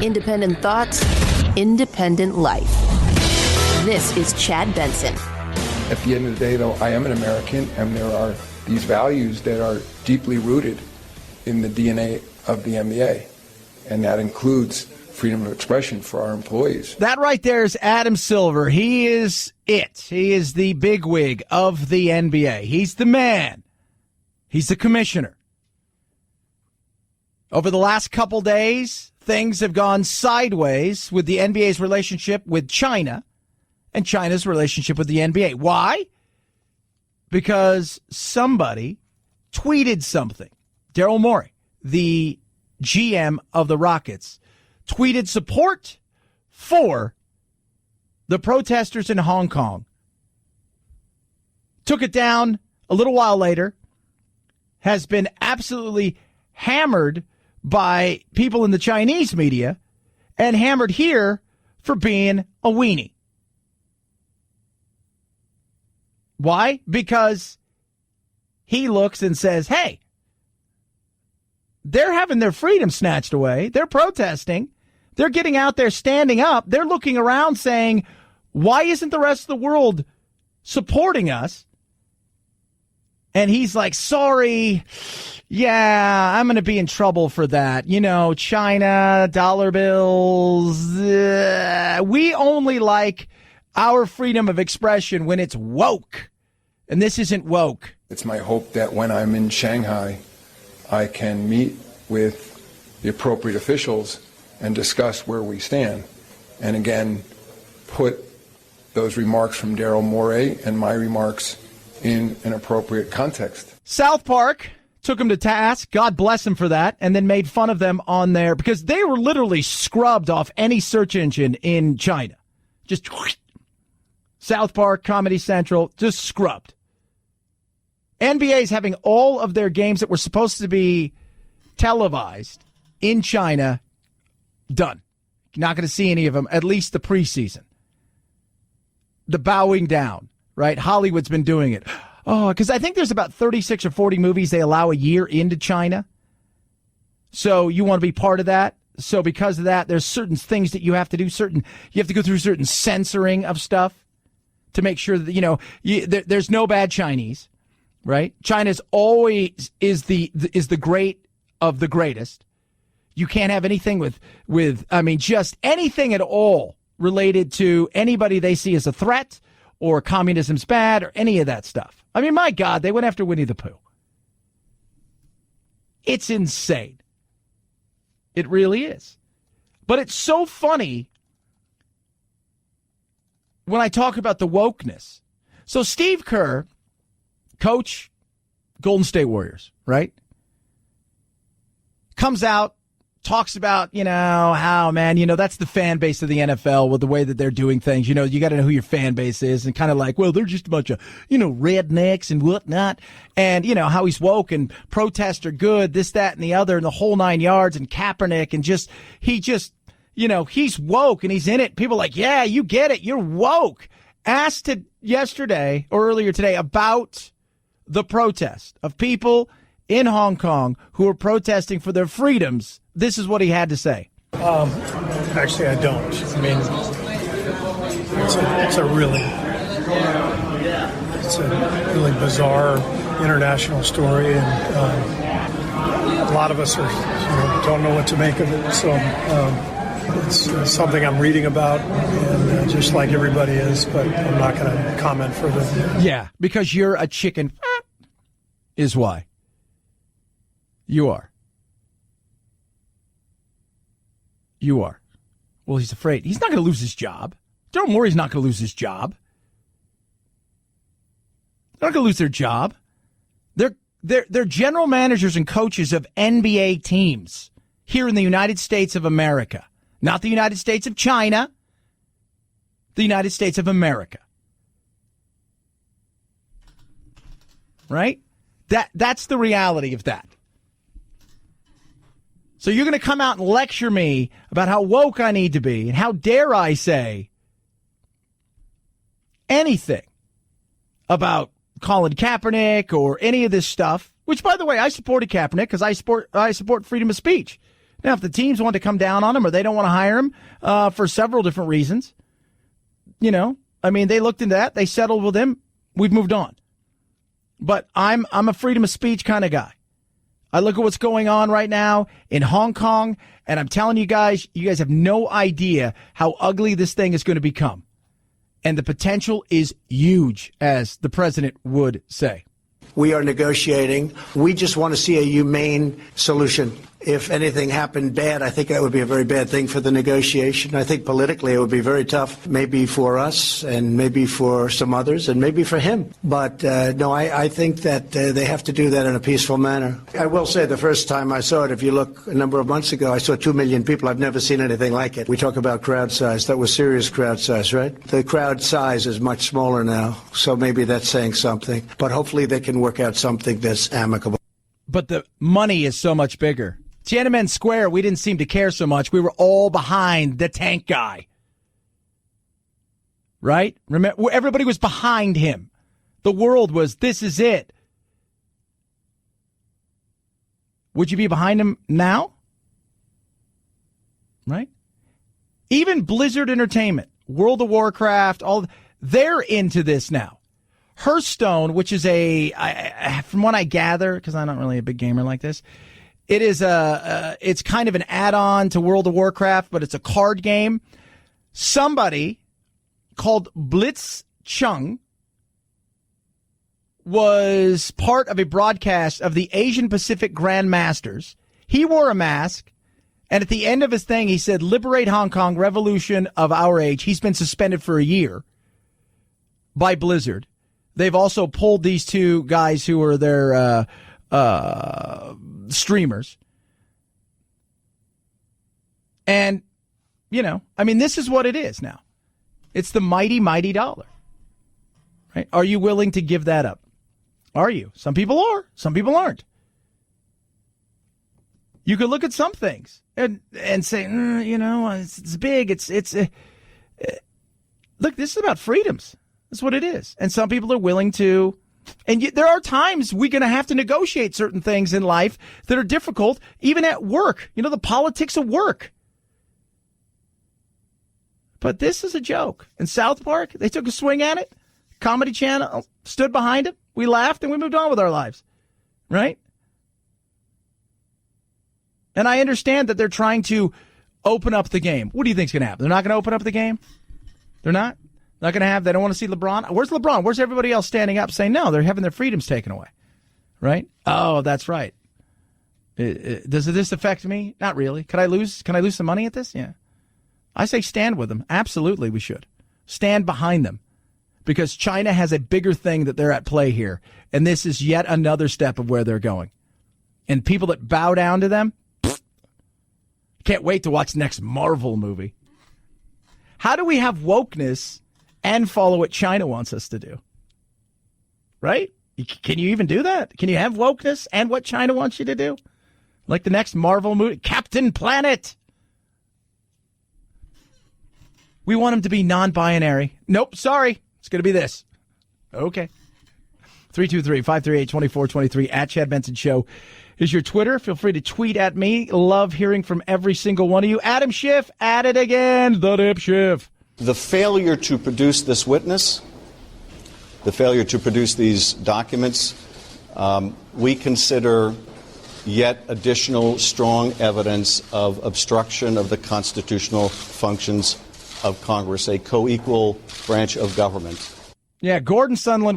Independent thoughts, independent life. This is Chad Benson. At the end of the day, though, I am an American, and there are these values that are deeply rooted in the DNA of the NBA, and that includes freedom of expression for our employees. That right there is Adam Silver. He is it. He is the bigwig of the NBA. He's the man. He's the commissioner. Over the last couple days, things have gone sideways with the NBA's relationship with China and China's relationship with the NBA. Why? Because somebody tweeted something. Daryl Morey, the GM of the Rockets, tweeted support for the protesters in Hong Kong. Took it down a little while later. Has been absolutely hammered by people in the Chinese media and hammered here for being a weenie. Why? Because he looks and says, hey, they're having their freedom snatched away. They're protesting. They're getting out there, standing up. They're looking around saying, why isn't the rest of the world supporting us? And he's like, sorry, yeah, I'm going to be in trouble for that. You know, China, dollar bills. We only like our freedom of expression when it's woke. And this isn't woke. It's my hope that when I'm in Shanghai, I can meet with the appropriate officials and discuss where we stand. And again, put those remarks from Daryl Morey and my remarks in an appropriate context. South Park took him to task. God bless him for that. And then made fun of them on there because they were literally scrubbed off any search engine in China. Just South Park, Comedy Central, just scrubbed. NBA is having all of their games that were supposed to be televised in China done. You're not going to see any of them, at least the preseason. The bowing down, right? Hollywood's been doing it. Oh, because I think there's about 36 or 40 movies they allow a year into China. So you want to be part of that. So because of that, there's certain things that you have to do. You have to go through certain censoring of stuff to make sure that, there's no bad Chinese. Right? China's always is the great of the greatest. You can't have anything with just anything at all related to anybody they see as a threat or communism's bad or any of that stuff. I mean, my God, they went after Winnie the Pooh. It's insane. It really is. But it's so funny when I talk about the wokeness. So Steve Kerr, coach, Golden State Warriors, right? Comes out, talks about, how, man, that's the fan base of the NFL with the way that they're doing things. You got to know who your fan base is and kind of like, well, they're just a bunch of, rednecks and whatnot. And, how he's woke and protests are good, this, that, and the other, and the whole 9 yards and Kaepernick and he's woke and he's in it. People are like, yeah, you get it. You're woke. Asked yesterday or earlier today about the protest of people in Hong Kong who are protesting for their freedoms. This is what he had to say. Actually, I don't. I mean, it's a really bizarre international story, and a lot of us don't know what to make of it. So it's something I'm reading about, and just like everybody is, but I'm not going to comment further. Yeah, because you're a chicken is why. You are. You are. Well, he's afraid. He's not going to lose his job. Daryl Morey's not going to lose his job. They're not going to lose their job. They're general managers and coaches of NBA teams here in the United States of America. Not the United States of China. The United States of America. Right? That's the reality of that. So you're going to come out and lecture me about how woke I need to be, and how dare I say anything about Colin Kaepernick or any of this stuff, which, by the way, I supported Kaepernick because I support freedom of speech. Now, if the teams want to come down on him or they don't want to hire him for several different reasons, they looked into that. They settled with him. We've moved on. But I'm a freedom of speech kind of guy. I look at what's going on right now in Hong Kong, and I'm telling you guys have no idea how ugly this thing is going to become. And the potential is huge, as the president would say. We are negotiating. We just want to see a humane solution. If anything happened bad, I think that would be a very bad thing for the negotiation. I think politically it would be very tough, maybe for us and maybe for some others and maybe for him. But no, I think that they have to do that in a peaceful manner. I will say the first time I saw it, if you look a number of months ago, I saw 2 million people. I've never seen anything like it. We talk about crowd size. That was serious crowd size, right? The crowd size is much smaller now, so maybe that's saying something. But hopefully they can work out something that's amicable. But the money is so much bigger. Tiananmen Square, we didn't seem to care so much. We were all behind the tank guy. Right? Remember, everybody was behind him. The world was, this is it. Would you be behind him now? Right? Even Blizzard Entertainment, World of Warcraft, they're into this now. Hearthstone, which is from what I gather, because I'm not really a big gamer like this, it is it's kind of an add-on to World of Warcraft, but it's a card game. Somebody called Blitz Chung was part of a broadcast of the Asian Pacific Grand Masters. He wore a mask, and at the end of his thing, he said, "Liberate Hong Kong, revolution of our age." He's been suspended for a year by Blizzard. They've also pulled these two guys who are their streamers. And, this is what it is now. It's the mighty, mighty dollar. Right? Are you willing to give that up? Are you? Some people are. Some people aren't. You could look at some things and say, it's big. Look, this is about freedoms. That's what it is. And some people are willing to. And there are times we're going to have to negotiate certain things in life that are difficult, even at work. The politics of work. But this is a joke. In South Park, they took a swing at it. Comedy Channel stood behind it. We laughed and we moved on with our lives. Right? And I understand that they're trying to open up the game. What do you think's going to happen? They're not going to open up the game? They're not? Not going to have, they don't want to see LeBron. Where's LeBron? Where's everybody else standing up saying, no, they're having their freedoms taken away. Right? Oh, that's right. Does this affect me? Not really. Can I lose some money at this? Yeah. I say stand with them. Absolutely, we should. Stand behind them. Because China has a bigger thing that they're at play here. And this is yet another step of where they're going. And people that bow down to them, can't wait to watch the next Marvel movie. How do we have wokeness and follow what China wants us to do? Right? Can you even do that? Can you have wokeness and what China wants you to do? Like the next Marvel movie, Captain Planet. We want him to be non-binary. Nope, sorry. It's going to be this. Okay. 323-538-2423 at Chad Benson Show is your Twitter. Feel free to tweet at me. Love hearing from every single one of you. Adam Schiff, at it again. The Dip Schiff. The failure to produce this witness, the failure to produce these documents, we consider yet additional strong evidence of obstruction of the constitutional functions of Congress, a co-equal branch of government. Yeah, Gordon Sondland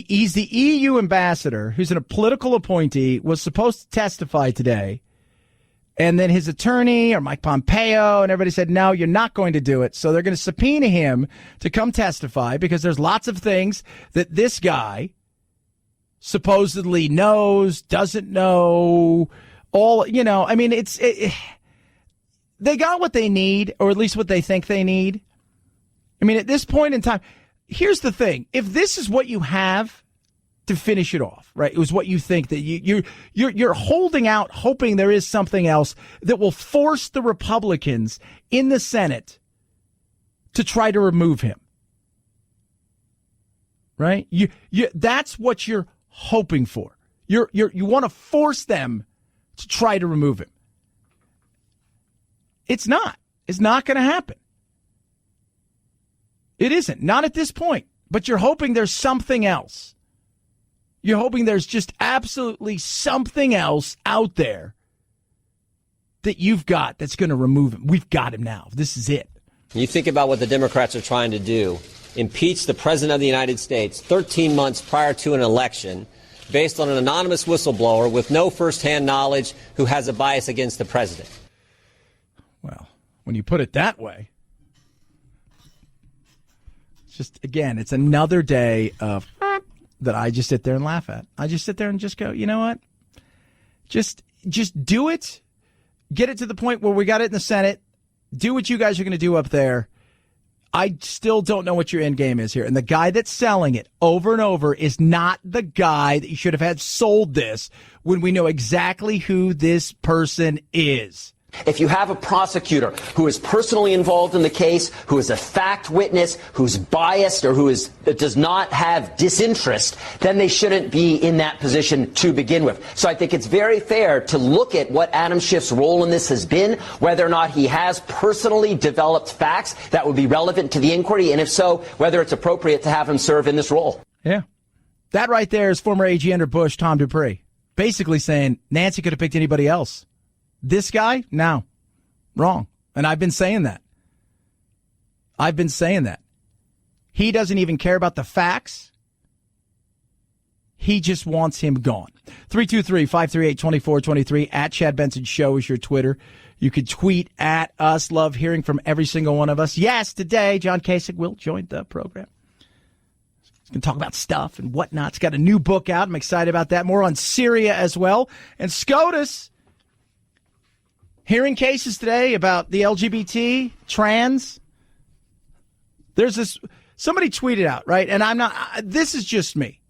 he's the EU ambassador who's a political appointee, was supposed to testify today. And then his attorney or Mike Pompeo and everybody said, no, you're not going to do it. So they're going to subpoena him to come testify because there's lots of things that this guy supposedly knows, doesn't know, they got what they need, or at least what they think they need. I mean, at this point in time, here's the thing. If this is what you have to finish it off, right? It was what you think that you're holding out, hoping there is something else that will force the Republicans in the Senate to try to remove him. Right? That's what you're hoping for. You want to force them to try to remove him. It's not. It's not going to happen. It isn't. Not at this point. But you're hoping there's something else. You're hoping there's just absolutely something else out there that you've got that's going to remove him. We've got him now. This is it. You think about what the Democrats are trying to do. Impeach the President of the United States 13 months prior to an election based on an anonymous whistleblower with no firsthand knowledge who has a bias against the President. Well, when you put it that way, it's just, again, it's another day of that I just sit there and laugh at. I just sit there and just go, you know what? Just do it. Get it to the point where we got it in the Senate. Do what you guys are going to do up there. I still don't know what your end game is here. And the guy that's selling it over and over is not the guy that you should have had sold this when we know exactly who this person is. If you have a prosecutor who is personally involved in the case, who is a fact witness, who's biased, or that does not have disinterest, then they shouldn't be in that position to begin with. So I think it's very fair to look at what Adam Schiff's role in this has been, whether or not he has personally developed facts that would be relevant to the inquiry, and if so, whether it's appropriate to have him serve in this role. Yeah. That right there is former AG under Bush, Tom Dupree, basically saying Nancy could have picked anybody else. This guy? No. Wrong. And I've been saying that. He doesn't even care about the facts. He just wants him gone. 323-538-2423 at Chad Benson Show is your Twitter. You could tweet at us. Love hearing from every single one of us. Yes, today, John Kasich will join the program. He's going to talk about stuff and whatnot. He's got a new book out. I'm excited about that. More on Syria as well. And SCOTUS. Hearing cases today about the LGBT, trans. There's this, somebody tweeted out, right? And I'm not, this is just me.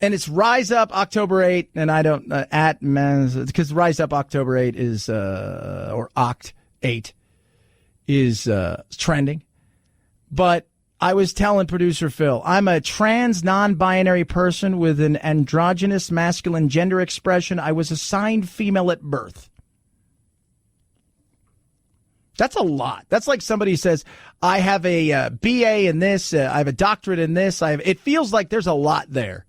And it's Rise Up October 8, and I don't, because Rise Up October 8 is, or Oct 8 is trending. But I was telling producer Phil, I'm a trans non-binary person with an androgynous masculine gender expression. I was assigned female at birth. That's a lot. That's like somebody says, I have a BA in this, I have a doctorate in this. It feels like there's a lot there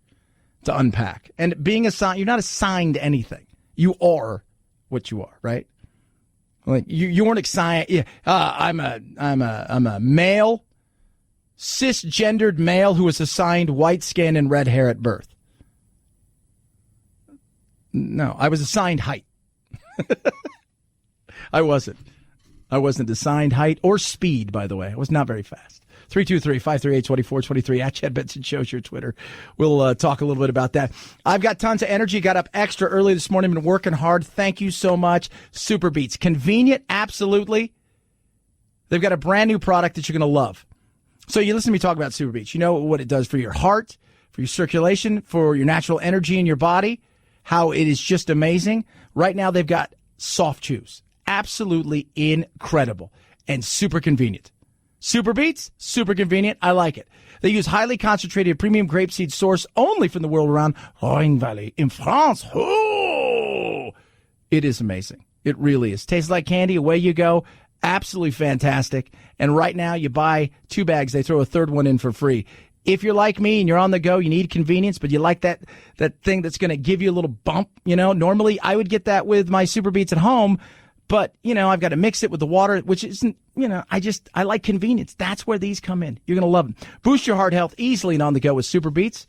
to unpack. And being assigned, you're not assigned anything. You are what you are, right? Like you weren't assigned. Yeah, I'm a male. Cisgendered male who was assigned white skin and red hair at birth. No, I was assigned height. I wasn't assigned height or speed, by the way. I was not very fast. 323-538-2423 at Chad Benson Show's your Twitter. We'll talk a little bit about that. I've got tons of energy. Got up extra early this morning. Been working hard. Thank you so much. Super Beats. Convenient, absolutely. They've got a brand new product that you're going to love. So you listen to me talk about Super Beats. You know what it does for your heart, for your circulation, for your natural energy in your body, how it is just amazing. Right now they've got soft chews. Absolutely incredible and super convenient. Super Beats, super convenient. I like it. They use highly concentrated premium grapeseed source only from the world around Rhine Valley in France. Oh, it is amazing. It really is. Tastes like candy. Away you go. Absolutely fantastic. And right now you buy 2 bags. They throw a third one in for free. If you're like me and you're on the go, you need convenience, but you like that thing that's going to give you a little bump. Normally I would get that with my Super Beats at home, but I've got to mix it with the water, which isn't, I like convenience. That's where these come in. You're going to love them. Boost your heart health easily and on the go with Super Beats.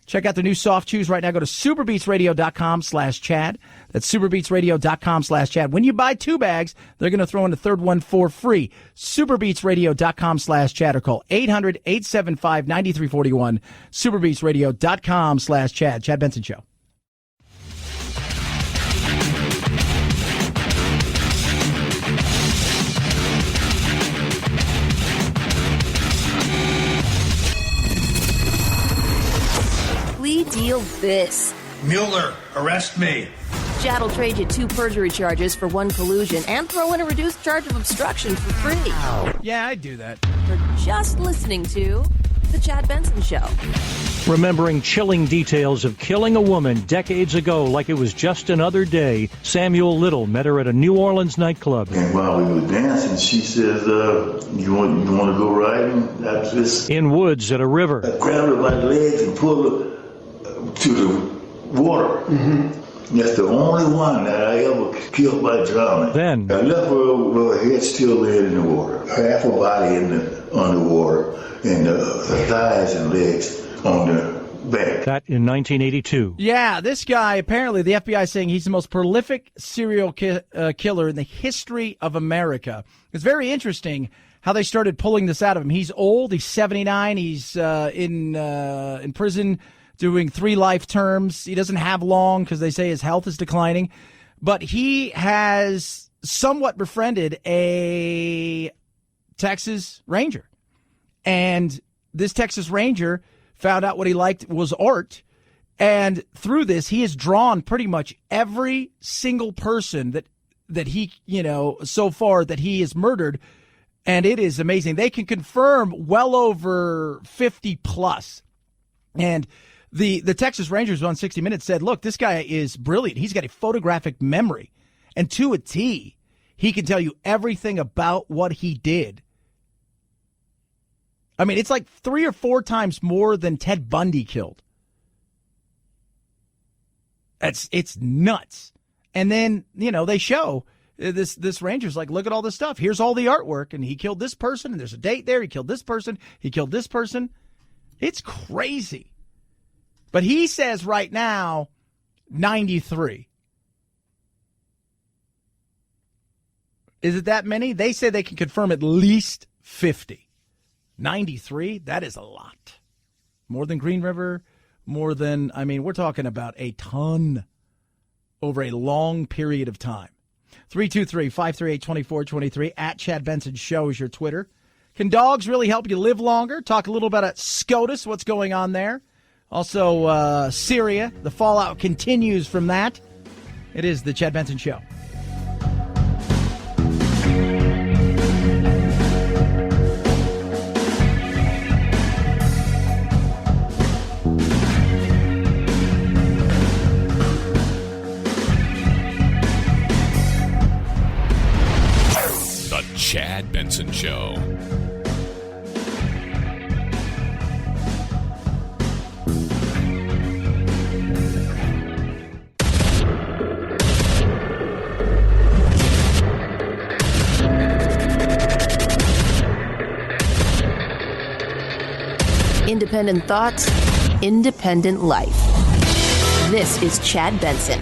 Check out the new soft chews right now. Go to superbeatsradio.com/Chad. That's superbeatsradio.com/Chad. When you buy 2 bags, they're going to throw in a third one for free. Superbeatsradio.com/Chad or call 800-875-9341. Superbeatsradio.com/Chad. Chad Benson Show. Deal this. Mueller, arrest me. Chad will trade you 2 perjury charges for 1 collusion and throw in a reduced charge of obstruction for free. Yeah, I'd do that. For just listening to The Chad Benson Show. Remembering chilling details of killing a woman decades ago like it was just another day, Samuel Little met her at a New Orleans nightclub. And while we were dancing, she says, you want to go riding after this? In woods at a river. I grabbed her by the legs and pulled her to the water. Mm-hmm. That's the only one that I ever killed by drowning. Then I left her with her head still laying in the water, half her body in the underwater, and her thighs and legs on the back. That in 1982. Yeah, this guy, apparently the FBI is saying he's the most prolific serial killer in the history of America. It's very interesting how they started pulling this out of him. He's old. He's 79. He's in prison doing 3 life terms. He doesn't have long because they say his health is declining. But he has somewhat befriended a Texas Ranger. And this Texas Ranger found out what he liked was art. And through this, he has drawn pretty much every single person that he, so far that he has murdered. And it is amazing. They can confirm well over 50 plus. And the Texas Rangers on 60 Minutes said, look, this guy is brilliant. He's got a photographic memory. And to a T, he can tell you everything about what he did. I mean, it's like 3 or 4 times more than Ted Bundy killed. It's nuts. And then, they show this Ranger's like, look at all this stuff. Here's all the artwork. And he killed this person. And there's a date there. He killed this person. He killed this person. It's crazy. But he says right now, 93. Is it that many? They say they can confirm at least 50. 93, that is a lot. More than Green River, more than, we're talking about a ton over a long period of time. 323-538-2423 at Chad Benson Show is your Twitter. Can dogs really help you live longer? Talk a little about SCOTUS, what's going on there. Also, Syria, the fallout continues from that. It is the Chad Benson Show. Chad Benson Show. Independent thoughts, independent life. This is Chad Benson.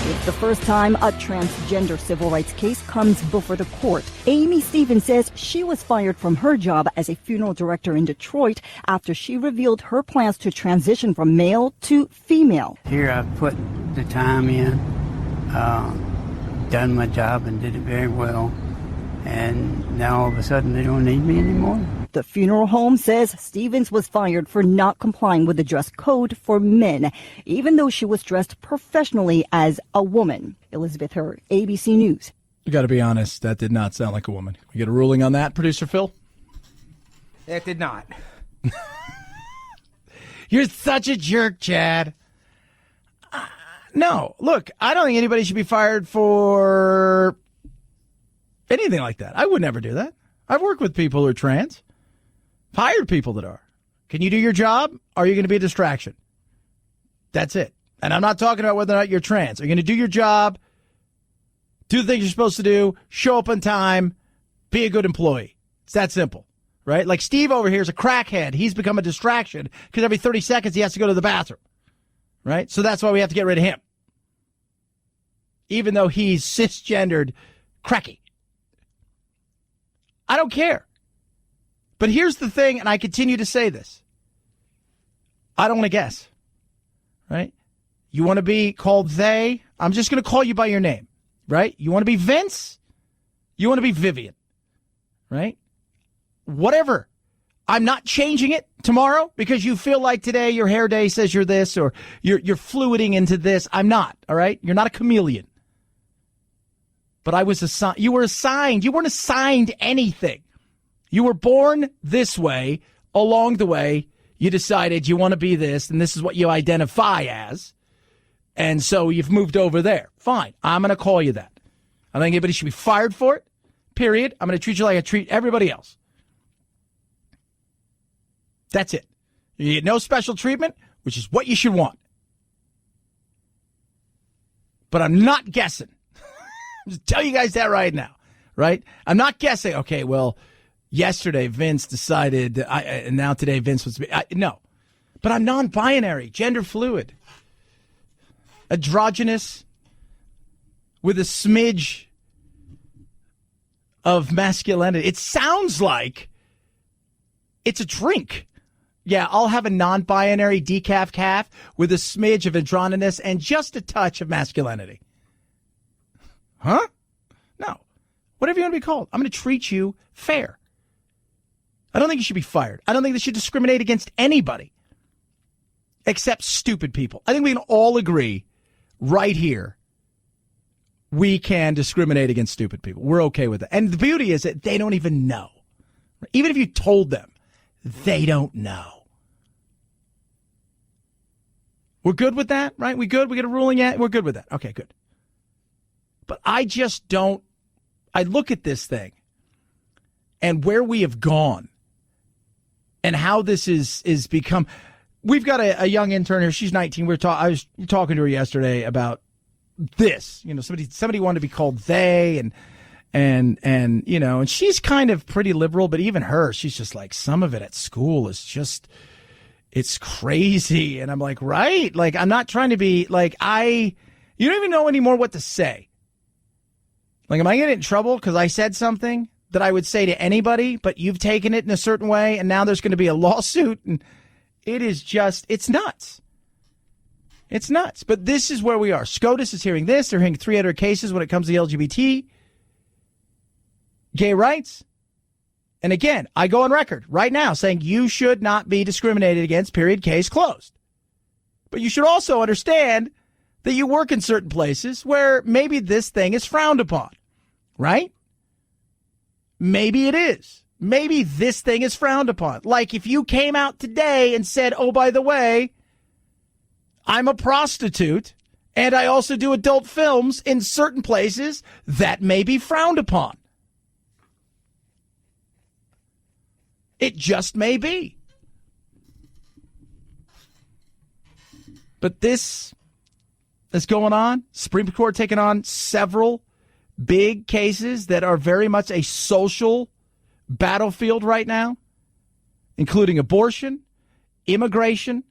It's the first time a transgender civil rights case comes before the court. Amy Stevens says she was fired from her job as a funeral director in Detroit after she revealed her plans to transition from male to female. Here I put the time in, done my job and did it very well. And now all of a sudden they don't need me anymore. The funeral home says Stevens was fired for not complying with the dress code for men, even though she was dressed professionally as a woman. Elizabeth Hurd, ABC News. You got to be honest, that did not sound like a woman. We get a ruling on that, Producer Phil? It did not. You're such a jerk, Chad. No, look, I don't think anybody should be fired for anything like that. I would never do that. I've worked with people who are trans. Hired people that are. Can you do your job? Or are you going to be a distraction? That's it. And I'm not talking about whether or not you're trans. Are you going to do your job, do the things you're supposed to do, show up on time, be a good employee? It's that simple, right? Like Steve over here is a crackhead. He's become a distraction because every 30 seconds he has to go to the bathroom, right? So that's why we have to get rid of him, even though he's cisgendered cracky. I don't care. But here's the thing, and I continue to say this. I don't want to guess, right? You want to be called they? I'm just going to call you by your name, right? You want to be Vince? You want to be Vivian, right? Whatever. I'm not changing it tomorrow because you feel like today your hair day says you're this or you're fluiding into this. I'm not, all right? You're not a chameleon. But I was assigned. You were assigned. You weren't assigned anything. You were born this way. along the way, you decided you want to be this, and this is what you identify as, and so you've moved over there. Fine. I'm going to call you that. I think anybody should be fired for it, period. I'm going to treat you like I treat everybody else. That's it. You get no special treatment, which is what you should want. But I'm not guessing. I'm just tell you guys that right now, right? I'm not guessing, okay, well, yesterday Vince decided, and now today Vince was, no. But I'm non-binary, gender fluid, androgynous, with a smidge of masculinity. It sounds like it's a drink. Yeah, I'll have a non-binary decaf calf with a smidge of androgynous and just a touch of masculinity. Huh? No. Whatever you want to be called. I'm going to treat you fair. I don't think you should be fired. I don't think they should discriminate against anybody except stupid people. I think we can all agree right here we can discriminate against stupid people. We're okay with it. And the beauty is that they don't even know. Even if you told them, they don't know. We're good with that, right? We good? We get a ruling yet? We're good with that. Okay, good. But I just don't. I look at this thing and where we have gone and how this is become. We've got a young intern here. She's 19. I was talking to her yesterday about this. You know, somebody wanted to be called they and you know, and she's kind of pretty liberal, but even her, she's just like, some of it at school is just, it's crazy. And I'm like, right? Like, I'm not trying to be like, you don't even know anymore what to say. Like, am I getting in trouble because I said something that I would say to anybody, but you've taken it in a certain way, and now there's going to be a lawsuit, and it is just, it's nuts. It's nuts. But this is where we are. SCOTUS is hearing this. They're hearing 300 cases when it comes to the LGBT, gay rights. And again, I go on record right now saying you should not be discriminated against, period, case closed. But you should also understand that you work in certain places where maybe this thing is frowned upon, right? Maybe it is. Maybe this thing is frowned upon. Like if you came out today and said, oh, by the way, I'm a prostitute and I also do adult films in certain places, that may be frowned upon. It just may be. But this is going on. Supreme Court taking on several big cases that are very much a social battlefield right now, including abortion, immigration,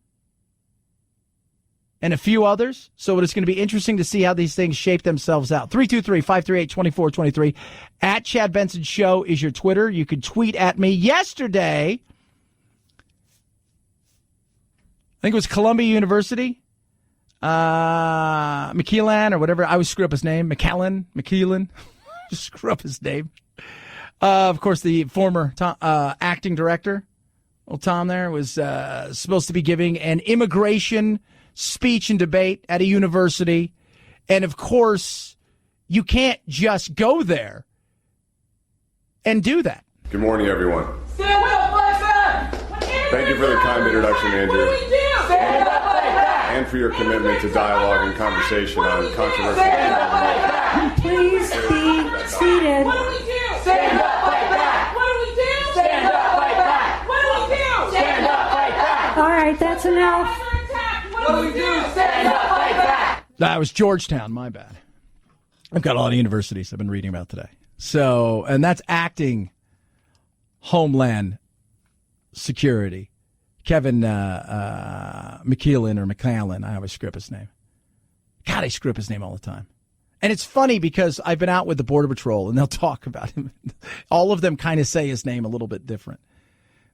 and a few others. So it's going to be interesting to see how these things shape themselves out. 323-538-2423. At Chad Benson Show is your Twitter. You can tweet at me. Yesterday, I think it was Columbia University, McKeelan or whatever. I always screw up his name. McKeelan. Screw up his name. Of course, the former acting director, old Tom there, was supposed to be giving an immigration speech and debate at a university. And, of course, you can't just go there and do that. Good morning, everyone. Stand up like that! Thank you for the kind introduction, Andrew. Stand up like that! And for your commitment to dialogue and conversation on controversial issues. Please be seated. What do we do? Stand up like that! What do we do? Stand up like that! What do we do? Stand up like that! All right, that's enough. What do we do? Stand up like that! That was Georgetown, my bad. I've got a lot of universities I've been reading about today. So, and that's acting Homeland Security. Kevin McKeelan or McCallan. I always screw up his name. God, I screw up his name all the time. And it's funny because I've been out with the Border Patrol and they'll talk about him. All of them kind of say his name a little bit different.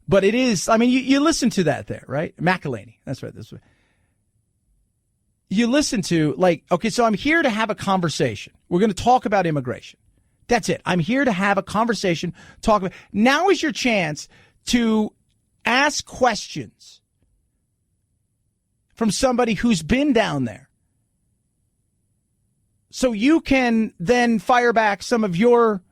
But it is, I mean, you listen to that there, right? McElhaney. That's right. That's right. You listen to, like, okay, so I'm here to have a conversation. We're going to talk about immigration. That's it. I'm here to have a conversation, talk about. Now is your chance to ask questions from somebody who's been down there. So you can then fire back some of your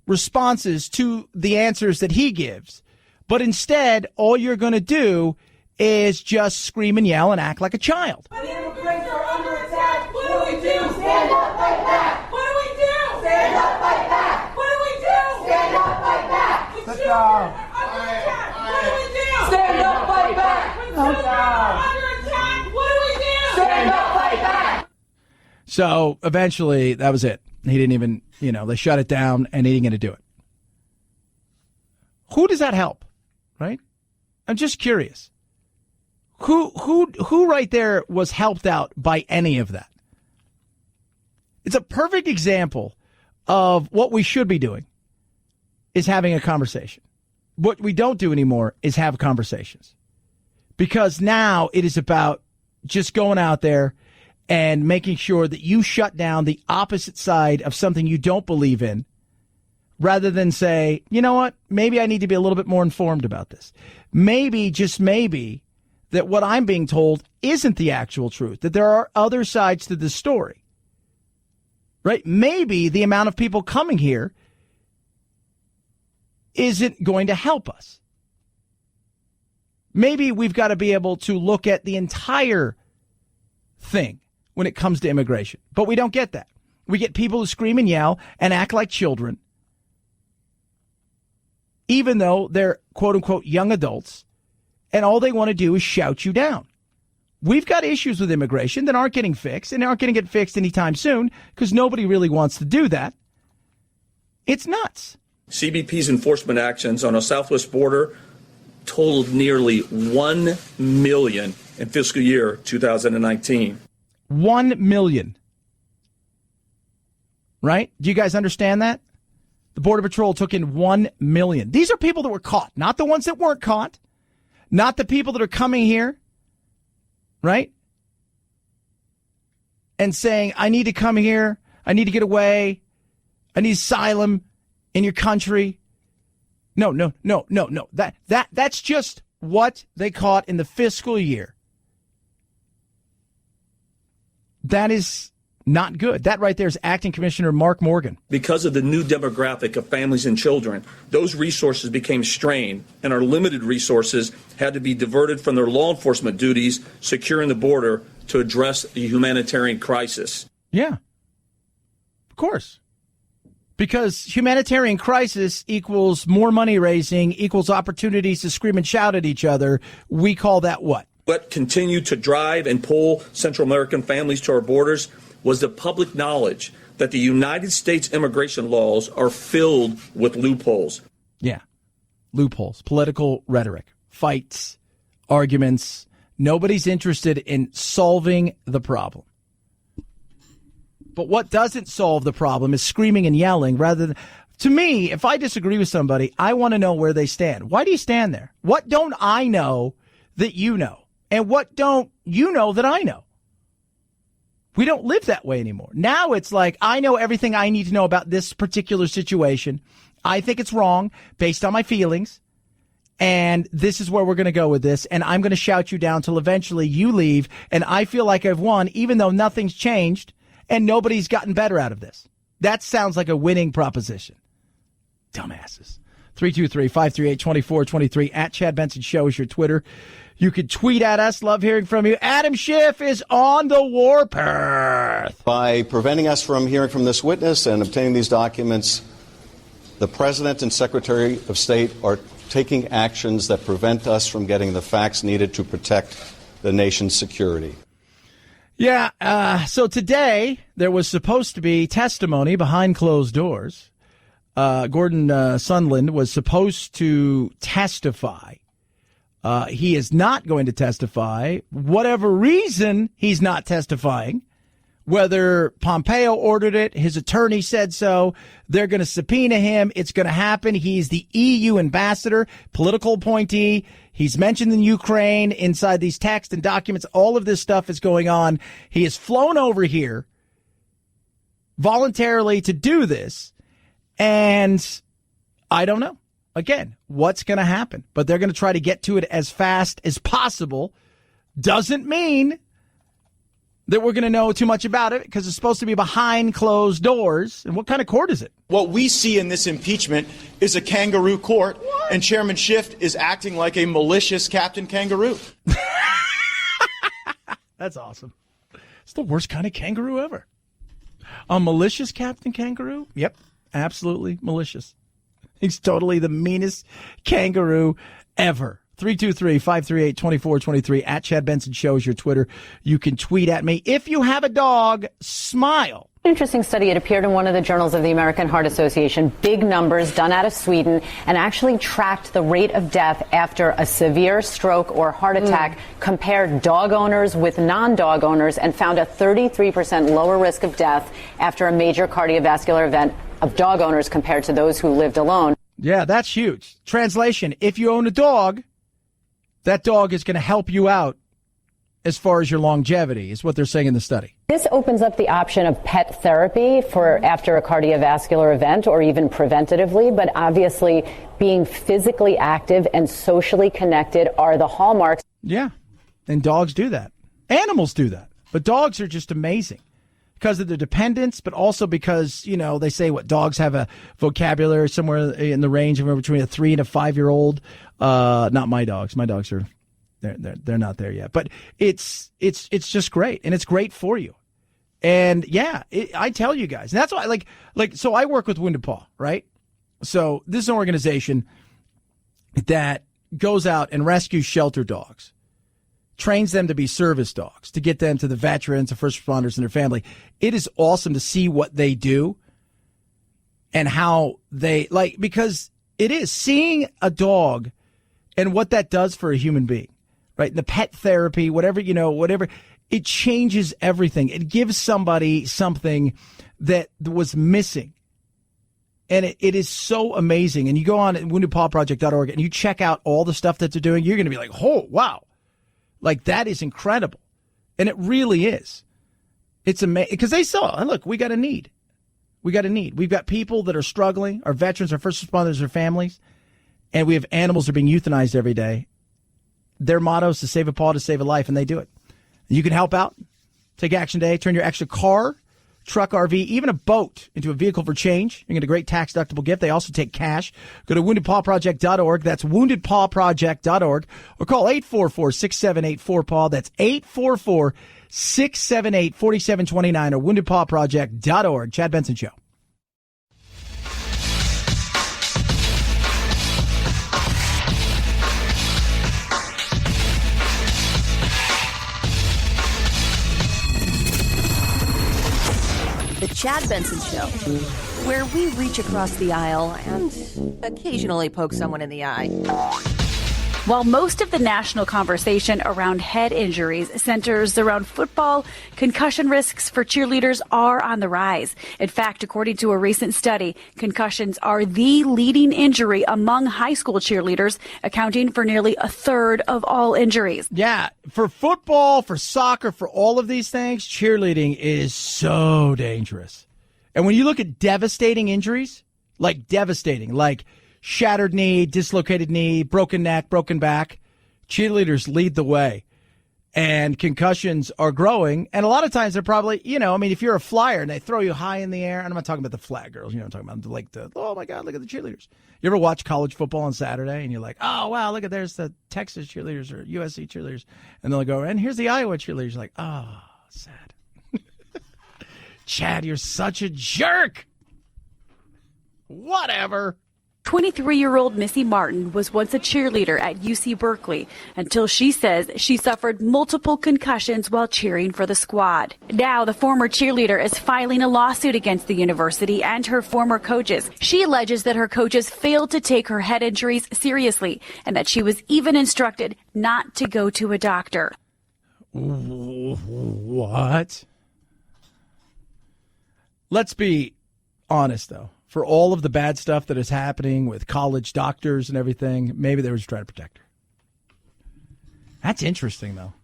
responses to the answers that he gives. But instead, all you're going to do is just scream and yell and act like a child. When immigrants are under attack, what do we do? Stand up, fight back. What do we do? Stand up, fight back. What do we do? Stand up, fight back. The children are under attack. What do we do? Stand up, fight back. When children are under attack, what do we do? Stand up, fight back. So eventually, that was it. He didn't even, they shut it down, and he didn't get to do it. Who does that help, right? I'm just curious. Who right there was helped out by any of that? It's a perfect example of what we should be doing is having a conversation. What we don't do anymore is have conversations, because now it is about just going out there and making sure that you shut down the opposite side of something you don't believe in, rather than say, you know what, maybe I need to be a little bit more informed about this. Maybe, just maybe, that what I'm being told isn't the actual truth, that there are other sides to the story, right? Maybe the amount of people coming here isn't going to help us. Maybe we've got to be able to look at the entire thing when it comes to immigration, but we don't get that. We get people who scream and yell and act like children, even though they're quote unquote young adults, and all they want to do is shout you down. We've got issues with immigration that aren't getting fixed, and aren't going to get fixed anytime soon, because nobody really wants to do that. It's nuts. CBP's enforcement actions on our southwest border totaled nearly 1 million in fiscal year 2019. 1 million. Right? Do you guys understand that? The Border Patrol took in 1 million. These are people that were caught, not the ones that weren't caught, not the people that are coming here, right? And saying, I need to come here, I need to get away, I need asylum in your country. No. That's just what they caught in the fiscal year. That is not good. That right there is Acting Commissioner Mark Morgan. Because of the new demographic of families and children, those resources became strained, and our limited resources had to be diverted from their law enforcement duties securing the border to address the humanitarian crisis. Yeah, of course. Because humanitarian crisis equals more money raising, equals opportunities to scream and shout at each other. We call that what? What continued to drive and pull Central American families to our borders was the public knowledge that the United States immigration laws are filled with loopholes. Yeah, loopholes, political rhetoric, fights, arguments. Nobody's interested in solving the problem. But what doesn't solve the problem is screaming and yelling rather than... To me, if I disagree with somebody, I want to know where they stand. Why do you stand there? What don't I know that you know? And what don't you know that I know? We don't live that way anymore. Now it's like, I know everything I need to know about this particular situation. I think it's wrong based on my feelings. And this is where we're going to go with this. And I'm going to shout you down till eventually you leave. And I feel like I've won, even though nothing's changed and nobody's gotten better out of this. That sounds like a winning proposition. Dumbasses. 323-538-2423 at Chad Benson Show is your Twitter. You could tweet at us. Love hearing from you. Adam Schiff is on the warpath. By preventing us from hearing from this witness and obtaining these documents, the President and Secretary of State are taking actions that prevent us from getting the facts needed to protect the nation's security. Yeah, so today there was supposed to be testimony behind closed doors. Gordon Sondland was supposed to testify. He is not going to testify. Whatever reason he's not testifying, whether Pompeo ordered it, his attorney said so, they're going to subpoena him. It's going to happen. He's the EU ambassador, political appointee. He's mentioned in Ukraine inside these texts and documents. All of this stuff is going on. He has flown over here voluntarily to do this. And I don't know. Again, what's going to happen? But they're going to try to get to it as fast as possible. Doesn't mean that we're going to know too much about it because it's supposed to be behind closed doors. And what kind of court is it? What we see in this impeachment is a kangaroo court, and Chairman Schiff is acting like a malicious Captain Kangaroo. That's awesome. It's the worst kind of kangaroo ever. A malicious Captain Kangaroo? Yep, absolutely malicious. He's totally the meanest kangaroo ever. 323-538-2423 at Chad Benson Show is your Twitter. You can tweet at me. If you have a dog, smile. Interesting study. It appeared in one of the journals of the American Heart Association. Big numbers done out of Sweden, and actually tracked the rate of death after a severe stroke or heart attack, compared dog owners with non-dog owners, and found a 33% lower risk of death after a major cardiovascular event of dog owners compared to those who lived alone. Yeah, that's huge. Translation, if you own a dog, that dog is going to help you out as far as your longevity, is what they're saying in the study. This opens up the option of pet therapy for after a cardiovascular event or even preventatively, but obviously being physically active and socially connected are the hallmarks. Yeah, and dogs do that. Animals do that. But dogs are just amazing because of their dependence, but also because, you know, they say what dogs have a vocabulary somewhere in the range of between a 3 and a 5-year-old. Not my dogs. My dogs are they're not there yet. But it's just great, and it's great for you. And yeah, I tell you guys, and that's why so I work with Wounded Paw, right? So this is an organization that goes out and rescues shelter dogs, trains them to be service dogs, to get them to the veterans, the first responders, and their family. It is awesome to see what they do and how they because it is seeing a dog and what that does for a human being, right? The pet therapy, whatever, it changes everything. It gives somebody something that was missing. And it is so amazing. And you go on at woundedpawproject.org and you check out all the stuff that they're doing. You're going to be like, oh, wow. Like, that is incredible. And it really is. It's amazing. Because they saw, look, we got a need. We've got people that are struggling, our veterans, our first responders, our families. And we have animals that are being euthanized every day. Their motto is to save a paw, to save a life, and they do it. You can help out. Take action today. Turn your extra car, truck, RV, even a boat into a vehicle for change. You get a great tax-deductible gift. They also take cash. Go to woundedpawproject.org. That's woundedpawproject.org. Or call 844-678-4PAW. That's 844-678-4729 or woundedpawproject.org. Chad Benson Show. The Chad Benson Show, where we reach across the aisle and occasionally poke someone in the eye. While most of the national conversation around head injuries centers around football, concussion risks for cheerleaders are on the rise. In fact, according to a recent study, concussions are the leading injury among high school cheerleaders, accounting for nearly a third of all injuries. Yeah, for football, for soccer, for all of these things, cheerleading is so dangerous. And when you look at devastating injuries, like shattered knee, dislocated knee, broken neck, broken back, cheerleaders lead the way. And concussions are growing. And a lot of times they're probably, if you're a flyer and they throw you high in the air, and I'm not talking about the flag girls, I'm talking about oh my God, look at the cheerleaders. You ever watch college football on Saturday and you're like, oh, wow, look at there's the Texas cheerleaders or USC cheerleaders. And they'll go, and here's the Iowa cheerleaders. You're like, oh, sad. Chad, you're such a jerk. Whatever. 23-year-old Missy Martin was once a cheerleader at UC Berkeley until she says she suffered multiple concussions while cheering for the squad. Now the former cheerleader is filing a lawsuit against the university and her former coaches. She alleges that her coaches failed to take her head injuries seriously and that she was even instructed not to go to a doctor. What? Let's be honest, though. For all of the bad stuff that is happening with college doctors and everything, maybe they were just trying to protect her. That's interesting, though.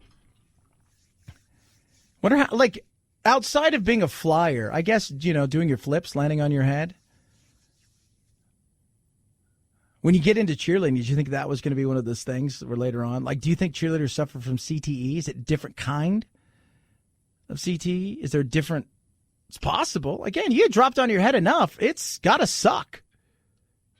Wonder how, outside of being a flyer, I guess, doing your flips, landing on your head. When you get into cheerleading, did you think that was going to be one of those things where later on, do you think cheerleaders suffer from CTE? Is it a different kind? of CTE? Is there different? It's possible. Again, you get dropped on your head enough, it's got to suck.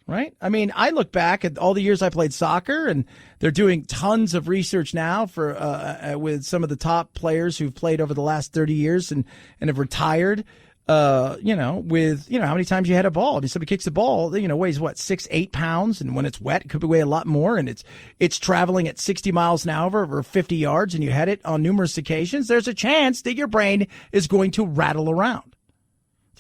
Right? I mean, I look back at all the years I played soccer, and they're doing tons of research now for with some of the top players who've played over the last 30 years and have retired. With how many times you had a ball. I mean, somebody kicks the ball, weighs what, 6-8 pounds, and when it's wet, it could weigh a lot more, and it's traveling at 60 miles an hour over 50 yards, and you had it on numerous occasions. There's a chance that your brain is going to rattle around.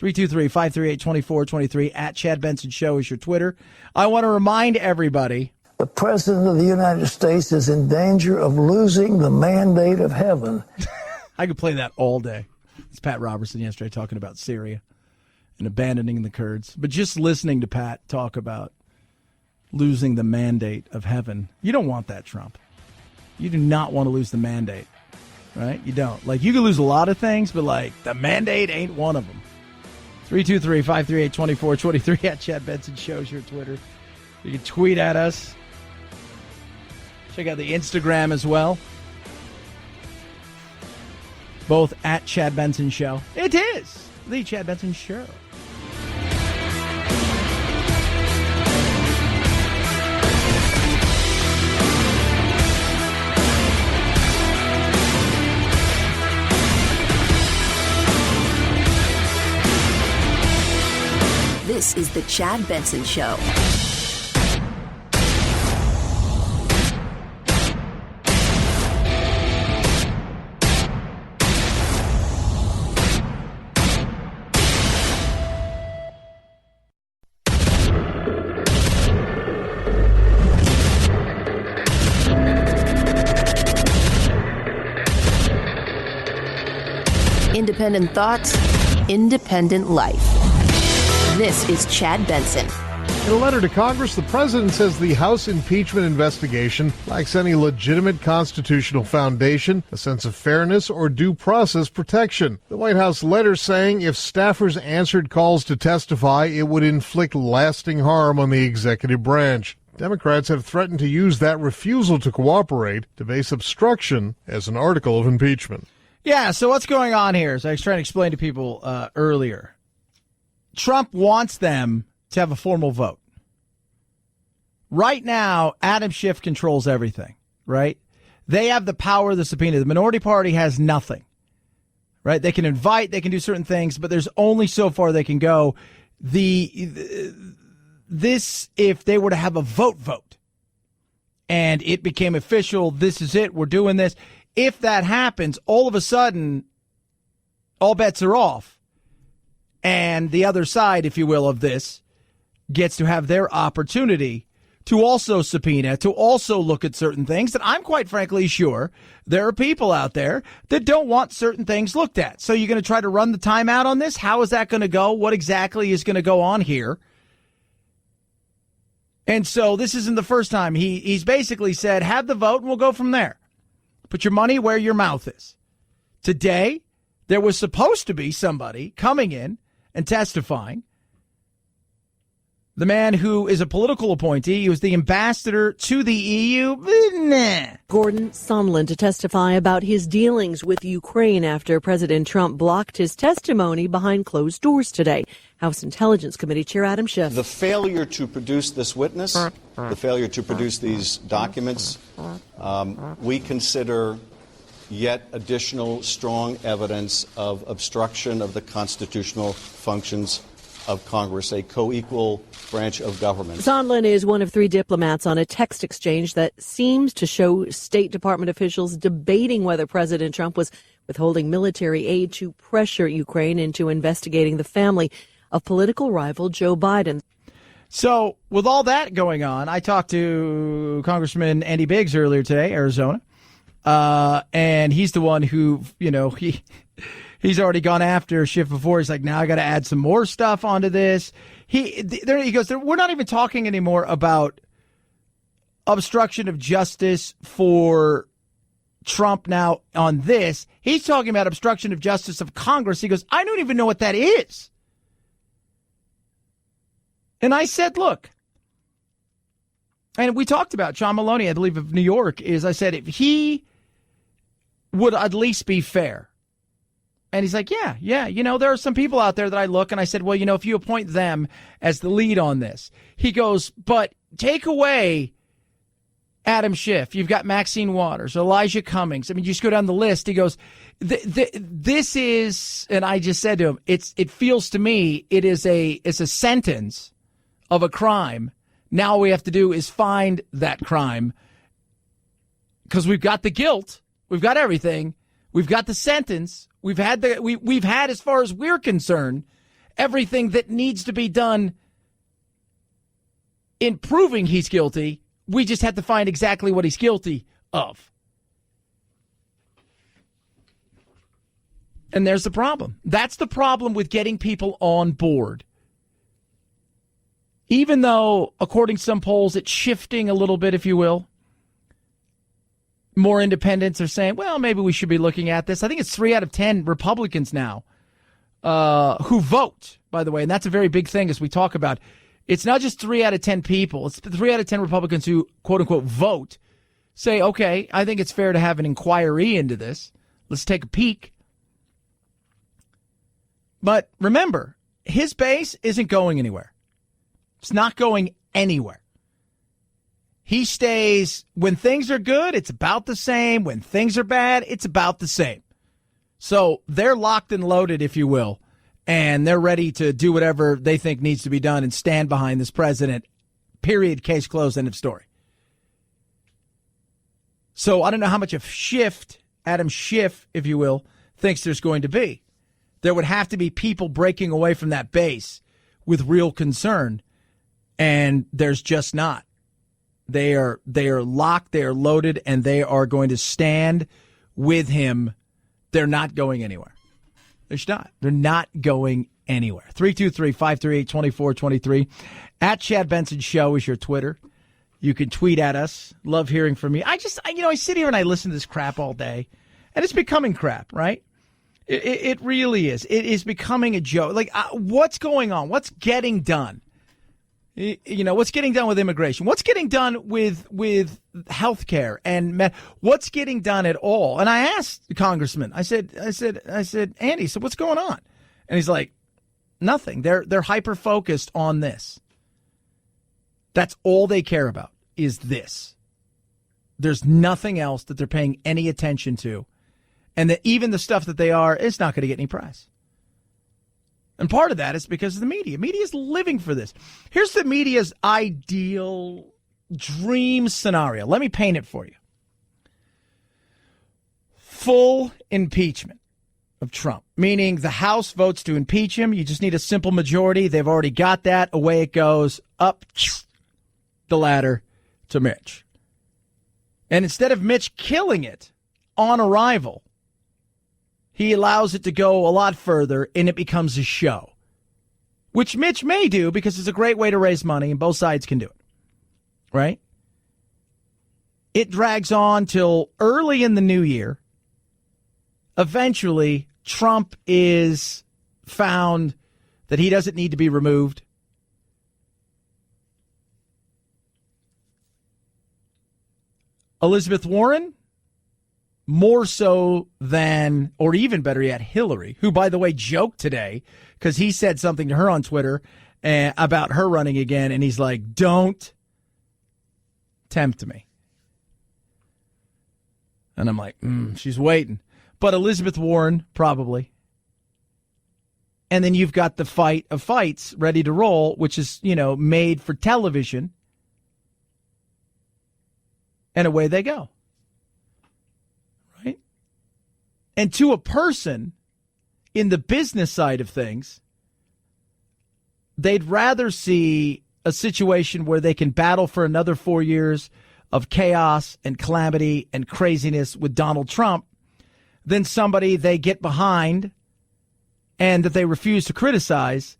323-538-2423 at Chad Benson Show is your Twitter. I want to remind everybody. The President of the United States is in danger of losing the mandate of heaven. I could play that all day. It's Pat Robertson yesterday talking about Syria and abandoning the Kurds. But just listening to Pat talk about losing the mandate of heaven, you don't want that, Trump. You do not want to lose the mandate, right? You don't. Like, you can lose a lot of things, but, like, the mandate ain't one of them. 323-538-2423 at Chad Benson Show's your Twitter. You can tweet at us. Check out the Instagram as well. Both at Chad Benson Show. It is the Chad Benson Show. This is the Chad Benson Show. Independent thoughts, independent life. This is Chad Benson. In a letter to Congress, the president says the House impeachment investigation lacks any legitimate constitutional foundation, a sense of fairness, or due process protection. The White House letter saying if staffers answered calls to testify, it would inflict lasting harm on the executive branch. Democrats have threatened to use that refusal to cooperate to base obstruction as an article of impeachment. Yeah, so what's going on here, as I was trying to explain to people earlier, Trump wants them to have a formal vote. Right now, Adam Schiff controls everything, right? They have the power of the subpoena. The minority party has nothing, right? They can invite, they can do certain things, but there's only so far they can go. This, if they were to have a vote, and it became official, this is it, we're doing this. If that happens, all of a sudden, all bets are off. And the other side, if you will, of this gets to have their opportunity to also subpoena, to also look at certain things that I'm quite frankly sure there are people out there that don't want certain things looked at. So you're going to try to run the timeout on this? How is that going to go? What exactly is going to go on here? And so this isn't the first time. He's basically said, have the vote and we'll go from there. Put your money where your mouth is. Today, there was supposed to be somebody coming in and testifying. The man who is a political appointee, he was the ambassador to the EU. Gordon Sondland to testify about his dealings with Ukraine after President Trump blocked his testimony behind closed doors today. House Intelligence Committee Chair Adam Schiff. The failure to produce this witness, the failure to produce these documents, we consider yet additional strong evidence of obstruction of the constitutional functions of Congress, a co-equal branch of government. Sondland is one of three diplomats on a text exchange that seems to show State Department officials debating whether President Trump was withholding military aid to pressure Ukraine into investigating the family of political rival Joe Biden. So with all that going on, I talked to Congressman Andy Biggs earlier today, Arizona, and he's the one who, he's already gone after Schiff before. He's like, now I got to add some more stuff onto this. He goes, we're not even talking anymore about obstruction of justice for Trump now on this. He's talking about obstruction of justice of Congress. He goes, I don't even know what that is. And I said, look, and we talked about John Maloney, I believe, of New York, is I said, if he would at least be fair, And he's like, yeah. There are some people out there that I look, and I said, well, if you appoint them as the lead on this. He goes, but take away Adam Schiff. You've got Maxine Waters, Elijah Cummings. I mean, you just go down the list. He goes, this is, and I just said to him, it feels to me it's a sentence of a crime. Now all we have to do is find that crime because we've got the guilt, we've got everything, we've got the sentence, we've had as far as we're concerned everything that needs to be done in proving he's guilty. We just have to find exactly what he's guilty of. And there's the problem. That's the problem with getting people on board. Even though, according to some polls, it's shifting a little bit, if you will. More independents are saying, well, maybe we should be looking at this. I think it's 3 out of 10 Republicans now who vote, by the way. And that's a very big thing as we talk about. It's not just 3 out of 10 people. It's 3 out of 10 Republicans who, quote unquote, vote, say, okay, I think it's fair to have an inquiry into this. Let's take a peek. But remember, his base isn't going anywhere. It's not going anywhere. He stays, when things are good, it's about the same. When things are bad, it's about the same. So they're locked and loaded, if you will, and they're ready to do whatever they think needs to be done and stand behind this president. Period. Case closed. End of story. So I don't know how much of shift, Adam Schiff, if you will, thinks there's going to be. There would have to be people breaking away from that base with real concern. And there's just not. They are locked, they are loaded, and they are going to stand with him. They're not going anywhere. They're not going anywhere. 323-538-2423. At Chad Benson Show is your Twitter. You can tweet at us. Love hearing from you. I sit here and I listen to this crap all day, and it's becoming crap, right? It really is. It is becoming a joke. Like, what's going on? What's getting done? What's getting done with immigration? What's getting done with health care and what's getting done at all? And I asked the congressman, I said, Andy, so what's going on? And he's like, nothing. They're hyper focused on this. That's all they care about is this. There's nothing else that they're paying any attention to. And that even the stuff that they are, it's not going to get any press. And part of that is because of the media. Media is living for this. Here's the media's ideal dream scenario. Let me paint it for you. Full impeachment of Trump, meaning the House votes to impeach him. You just need a simple majority. They've already got that. Away it goes, up the ladder to Mitch. And instead of Mitch killing it on arrival, he allows it to go a lot further, and it becomes a show, which Mitch may do because it's a great way to raise money, and both sides can do it, right? It drags on till early in the new year. Eventually, Trump is found that he doesn't need to be removed. Elizabeth Warren, more so than, or even better yet, Hillary, who, by the way, joked today because he said something to her on Twitter about her running again, and he's like, don't tempt me. And I'm like, she's waiting. But Elizabeth Warren, probably. And then you've got the fight of fights ready to roll, which is, made for television. And away they go. Right? And to a person in the business side of things, they'd rather see a situation where they can battle for another 4 years of chaos and calamity and craziness with Donald Trump than somebody they get behind and that they refuse to criticize,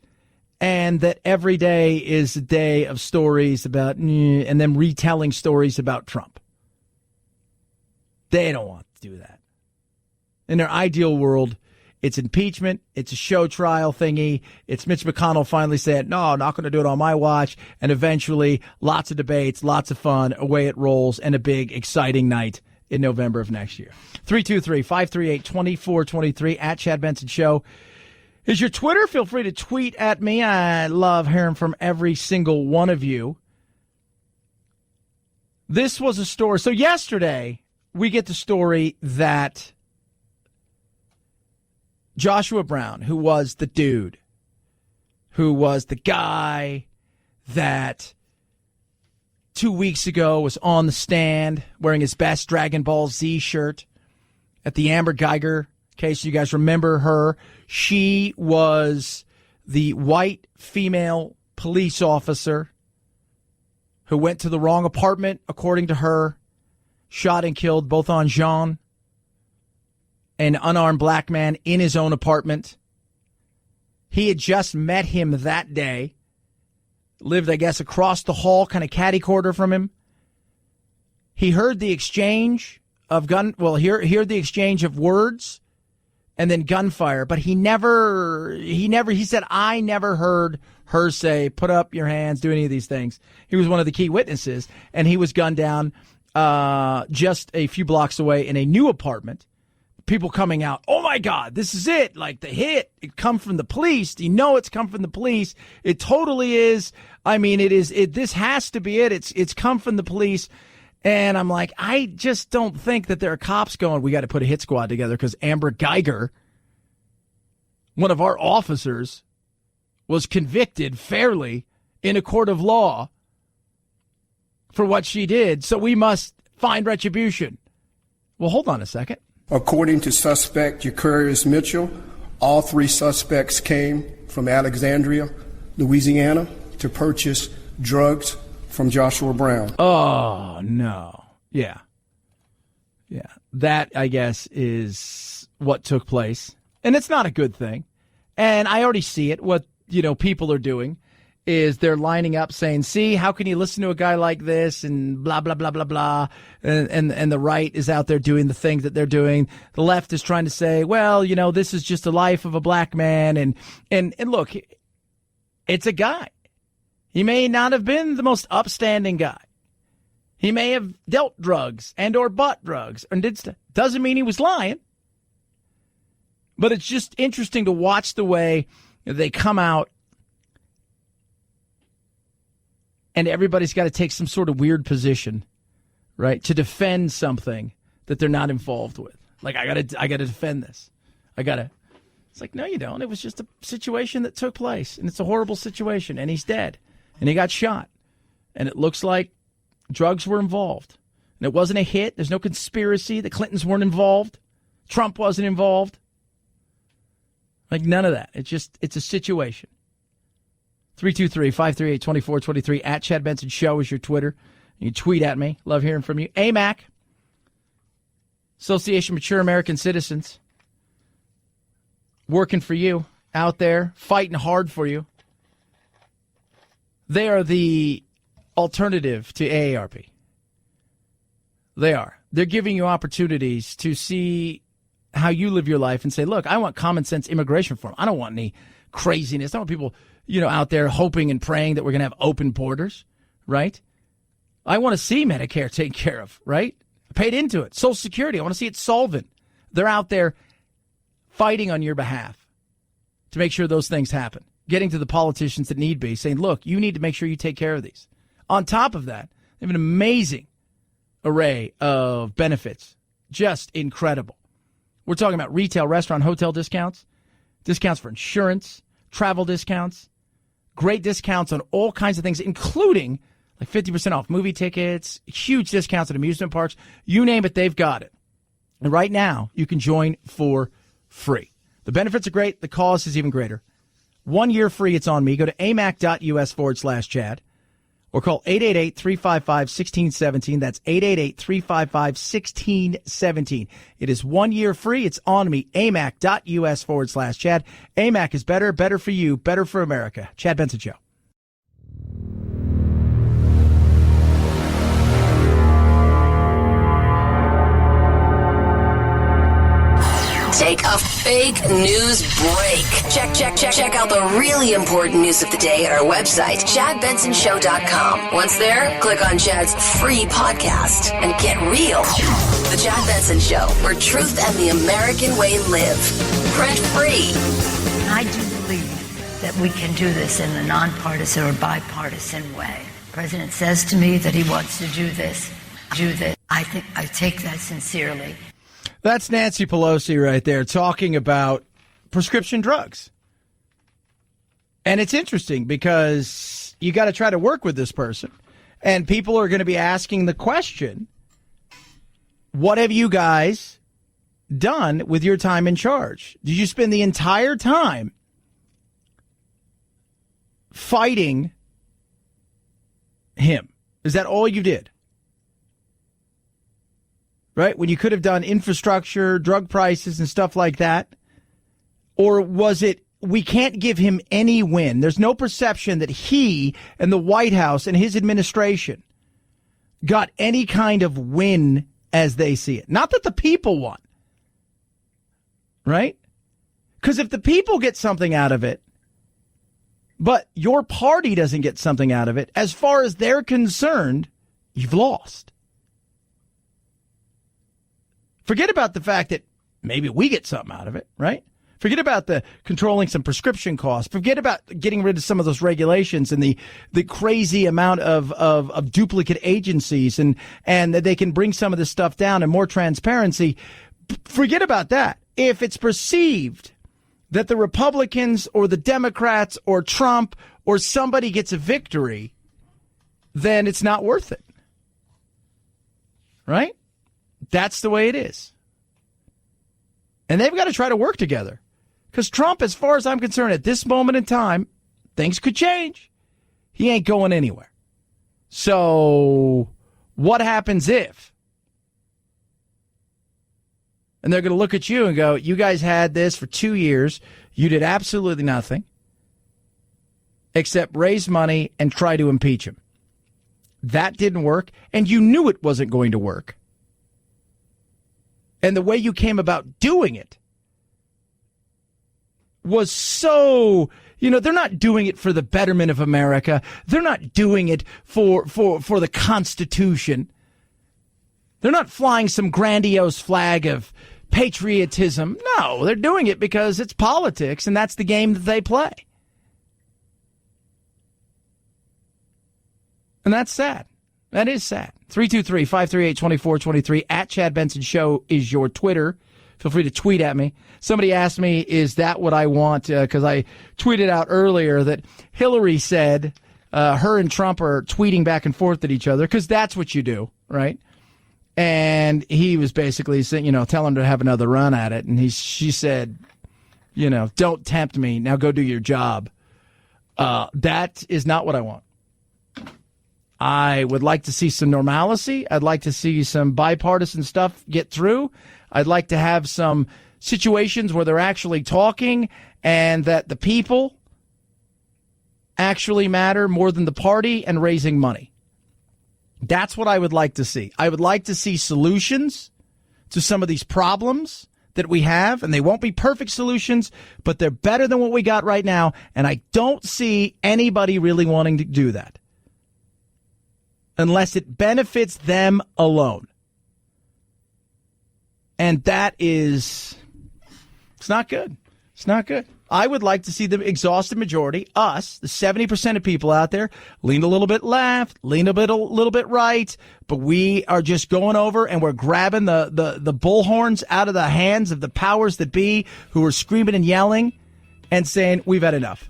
and that every day is a day of stories about, and them retelling stories about Trump. They don't want to do that. In their ideal world, it's impeachment, it's a show trial thingy, it's Mitch McConnell finally said, no, not going to do it on my watch, and eventually lots of debates, lots of fun, away it rolls, and a big, exciting night in November of next year. 323-538-2423 at Chad Benson Show is your Twitter. Feel free to tweet at me. I love hearing from every single one of you. This was a story. So yesterday, we get the story that Joshua Brown, who was the dude, who was the guy that 2 weeks ago was on the stand wearing his best Dragon Ball Z shirt at the Amber Geiger, in case you guys remember her. She was the white female police officer who went to the wrong apartment, according to her, shot and killed both on Jean, an unarmed black man in his own apartment. He had just met him that day, lived, I guess, across the hall, kind of catty-corner from him. He heard the exchange of heard the exchange of words and then gunfire, but he said, I never heard her say, put up your hands, do any of these things. He was one of the key witnesses, and he was gunned down just a few blocks away in a new apartment. People coming out, oh my God, this is it. Like the hit, it come from the police. You know it's come from the police. It totally is. I mean, this has to be it. It's come from the police. And I'm like, I just don't think that there are cops going, we got to put a hit squad together because Amber Geiger, one of our officers, was convicted fairly in a court of law for what she did. So we must find retribution. Well, hold on a second. According to suspect Eucurius Mitchell, all three suspects came from Alexandria, Louisiana, to purchase drugs from Joshua Brown. Oh, no. Yeah. That, I guess, is what took place. And it's not a good thing. And I already see it. What, people are doing is they're lining up saying, see, how can you listen to a guy like this and blah, blah, blah, blah, blah. And the right is out there doing the things that they're doing. The left is trying to say, well, this is just the life of a black man. And look, it's a guy. He may not have been the most upstanding guy. He may have dealt drugs and or bought drugs and did stuff. Doesn't mean he was lying. But it's just interesting to watch the way they come out and everybody's got to take some sort of weird position, right, to defend something that they're not involved with. Like, I gotta defend this. It's like, no, you don't. It was just a situation that took place, and it's a horrible situation, and he's dead, and he got shot, and it looks like drugs were involved, and it wasn't a hit. There's no conspiracy. The Clintons weren't involved. Trump wasn't involved. Like, none of that. It's a situation. 323-538-2423 at Chad Benson Show is your Twitter. You can tweet at me. Love hearing from you. AMAC, Association of Mature American Citizens, working for you out there, fighting hard for you. They are the alternative to AARP. They are. They're giving you opportunities to see how you live your life and say, look, I want common sense immigration reform. I don't want any craziness. I don't want people, out there hoping and praying that we're going to have open borders, right? I want to see Medicare taken care of, right? I paid into it. Social Security, I want to see it solvent. They're out there fighting on your behalf to make sure those things happen. Getting to the politicians that need be, saying, look, you need to make sure you take care of these. On top of that, they have an amazing array of benefits. Just incredible. We're talking about retail, restaurant, hotel discounts, discounts for insurance, travel discounts, great discounts on all kinds of things, including like 50% off movie tickets, huge discounts at amusement parks. You name it, they've got it. And right now, you can join for free. The benefits are great. The cost is even greater. 1 year free. It's on me. Go to amac.us/Chad or call 888-355-1617. That's 888-355-1617. It is 1 year free. It's on me. amac.us/Chad. AMAC is better for you, better for America. Chad Benson Show. Take a fake news break. Check out the really important news of the day at our website, ChadBensonShow.com. Once there, click on Chad's free podcast and get real. The Chad Benson Show, where truth and the American way live. Print free. I do believe that we can do this in a nonpartisan or bipartisan way. The president says to me that he wants to do this. I take that sincerely. That's Nancy Pelosi right there talking about prescription drugs. And it's interesting because you got to try to work with this person. And people are going to be asking the question, what have you guys done with your time in charge? Did you spend the entire time fighting him? Is that all you did? Right? When you could have done infrastructure, drug prices, and stuff like that? Or was it, we can't give him any win? There's no perception that he and the White House and his administration got any kind of win as they see it. Not that the people won. Right? Because if the people get something out of it, but your party doesn't get something out of it, as far as they're concerned, you've lost. Forget about the fact that maybe we get something out of it, right? Forget about the controlling some prescription costs. Forget about getting rid of some of those regulations and the crazy amount of duplicate agencies and that they can bring some of this stuff down and more transparency. Forget about that. If it's perceived that the Republicans or the Democrats or Trump or somebody gets a victory, then it's not worth it. Right? That's the way it is. And they've got to try to work together. Because Trump, as far as I'm concerned, at this moment in time, things could change. He ain't going anywhere. So what happens if? And they're going to look at you and go, you guys had this for 2 years. You did absolutely nothing except raise money and try to impeach him. That didn't work, and you knew it wasn't going to work. And the way you came about doing it was so, they're not doing it for the betterment of America. They're not doing it for the Constitution. They're not flying some grandiose flag of patriotism. No, they're doing it because it's politics, and that's the game that they play. And that's sad. That is sad. 323-538-2423 at Chad Benson Show is your Twitter. Feel free to tweet at me. Somebody asked me, is that what I want? Because I tweeted out earlier that Hillary said her and Trump are tweeting back and forth at each other because that's what you do, right? And he was basically saying, telling her to have another run at it. And she said, don't tempt me. Now go do your job. That is not what I want. I would like to see some normalcy. I'd like to see some bipartisan stuff get through. I'd like to have some situations where they're actually talking and that the people actually matter more than the party and raising money. That's what I would like to see. I would like to see solutions to some of these problems that we have, and they won't be perfect solutions, but they're better than what we got right now, and I don't see anybody really wanting to do that unless it benefits them alone. And that is, it's not good. It's not good. I would like to see the exhausted majority, us, the 70% of people out there, lean a little bit left, lean a little bit right, but we are just going over and we're grabbing the bullhorns out of the hands of the powers that be who are screaming and yelling and saying, we've had enough.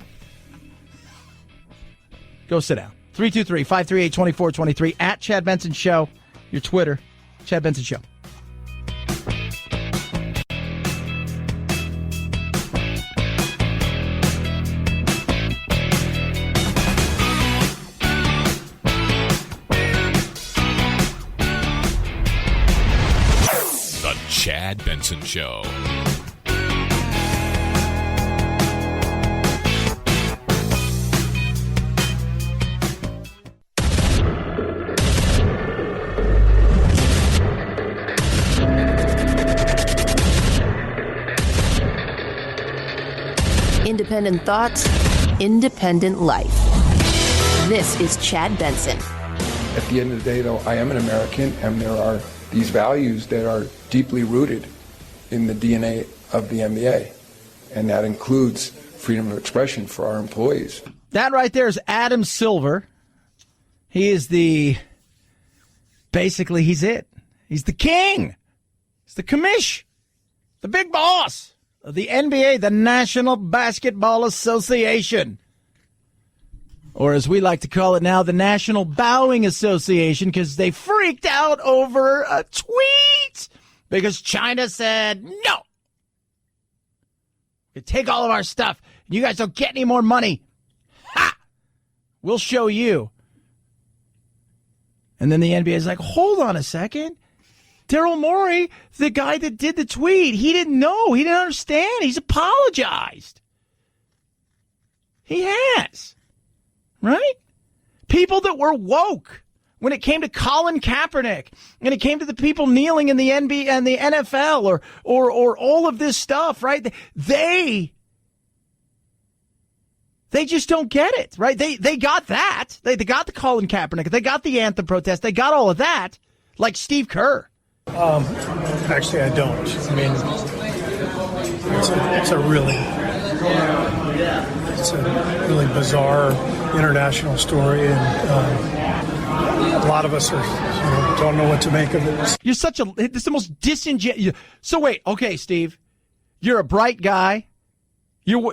Go sit down. 323-538-2423 at Chad Benson Show, your Twitter, Chad Benson Show. The Chad Benson Show. Independent thoughts, independent life. This is Chad Benson. At the end of the day, though, I am an American, and there are these values that are deeply rooted in the DNA of the NBA, and that includes freedom of expression for our employees. That right there is Adam Silver. He is basically he's it. He's the king. He's the commish, the big boss of the NBA, the National Basketball Association. Or as we like to call it now, the National Bowing Association, because they freaked out over a tweet because China said, no, you take all of our stuff. You guys don't get any more money. Ha! We'll show you. And then the NBA is like, hold on a second. Daryl Morey, the guy that did the tweet, he didn't know. He didn't understand. He's apologized. He has. Right? People that were woke when it came to Colin Kaepernick and it came to the people kneeling in the NBA and the NFL or all of this stuff, right? They just don't get it, right? They got that. They got the Colin Kaepernick. They got the anthem protest. They got all of that, like Steve Kerr. Actually, I don't. I mean, it's a really bizarre international story, and a lot of us don't know what to make of it. This is the most disingenuous. So wait, okay, Steve, you're a bright guy. You're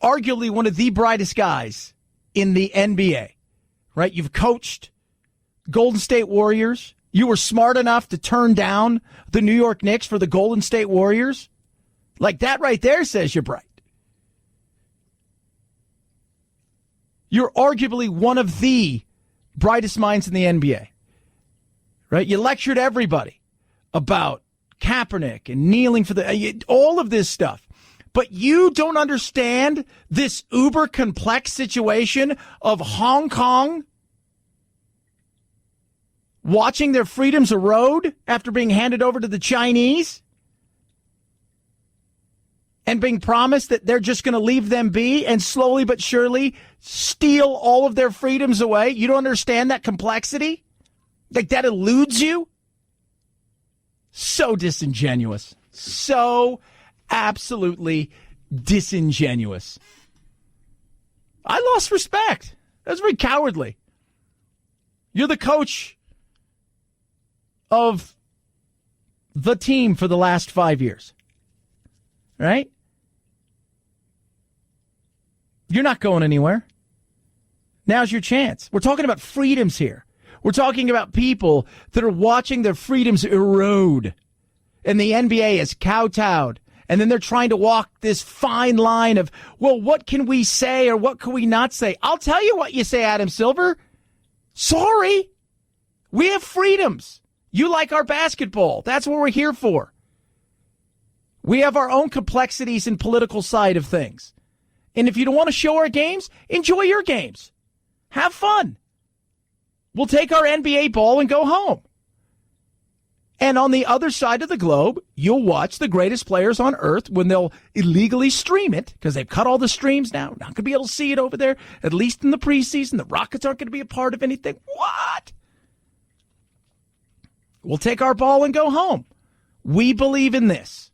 arguably one of the brightest guys in the NBA, right? You've coached Golden State Warriors. You were smart enough to turn down the New York Knicks for the Golden State Warriors. Like that right there says you're bright. You're arguably one of the brightest minds in the NBA, right? You lectured everybody about Kaepernick and kneeling for all of this stuff. But you don't understand this uber complex situation of Hong Kong watching their freedoms erode after being handed over to the Chinese and being promised that they're just going to leave them be and slowly but surely steal all of their freedoms away. You don't understand that complexity? Like that eludes you? So disingenuous. So absolutely disingenuous. I lost respect. That was very cowardly. You're the coach of the team for the last 5 years, right? You're not going anywhere. Now's your chance. We're talking about freedoms here. We're talking about people that are watching their freedoms erode. And the NBA is kowtowed. And then they're trying to walk this fine line of, well, what can we say or what can we not say? I'll tell you what you say, Adam Silver. Sorry. We have freedoms. You like our basketball. That's what we're here for. We have our own complexities and political side of things. And if you don't want to show our games, enjoy your games. Have fun. We'll take our NBA ball and go home. And on the other side of the globe, you'll watch the greatest players on earth when they'll illegally stream it, because they've cut all the streams now. Not going to be able to see it over there, at least in the preseason. The Rockets aren't going to be a part of anything. What? We'll take our ball and go home. We believe in this.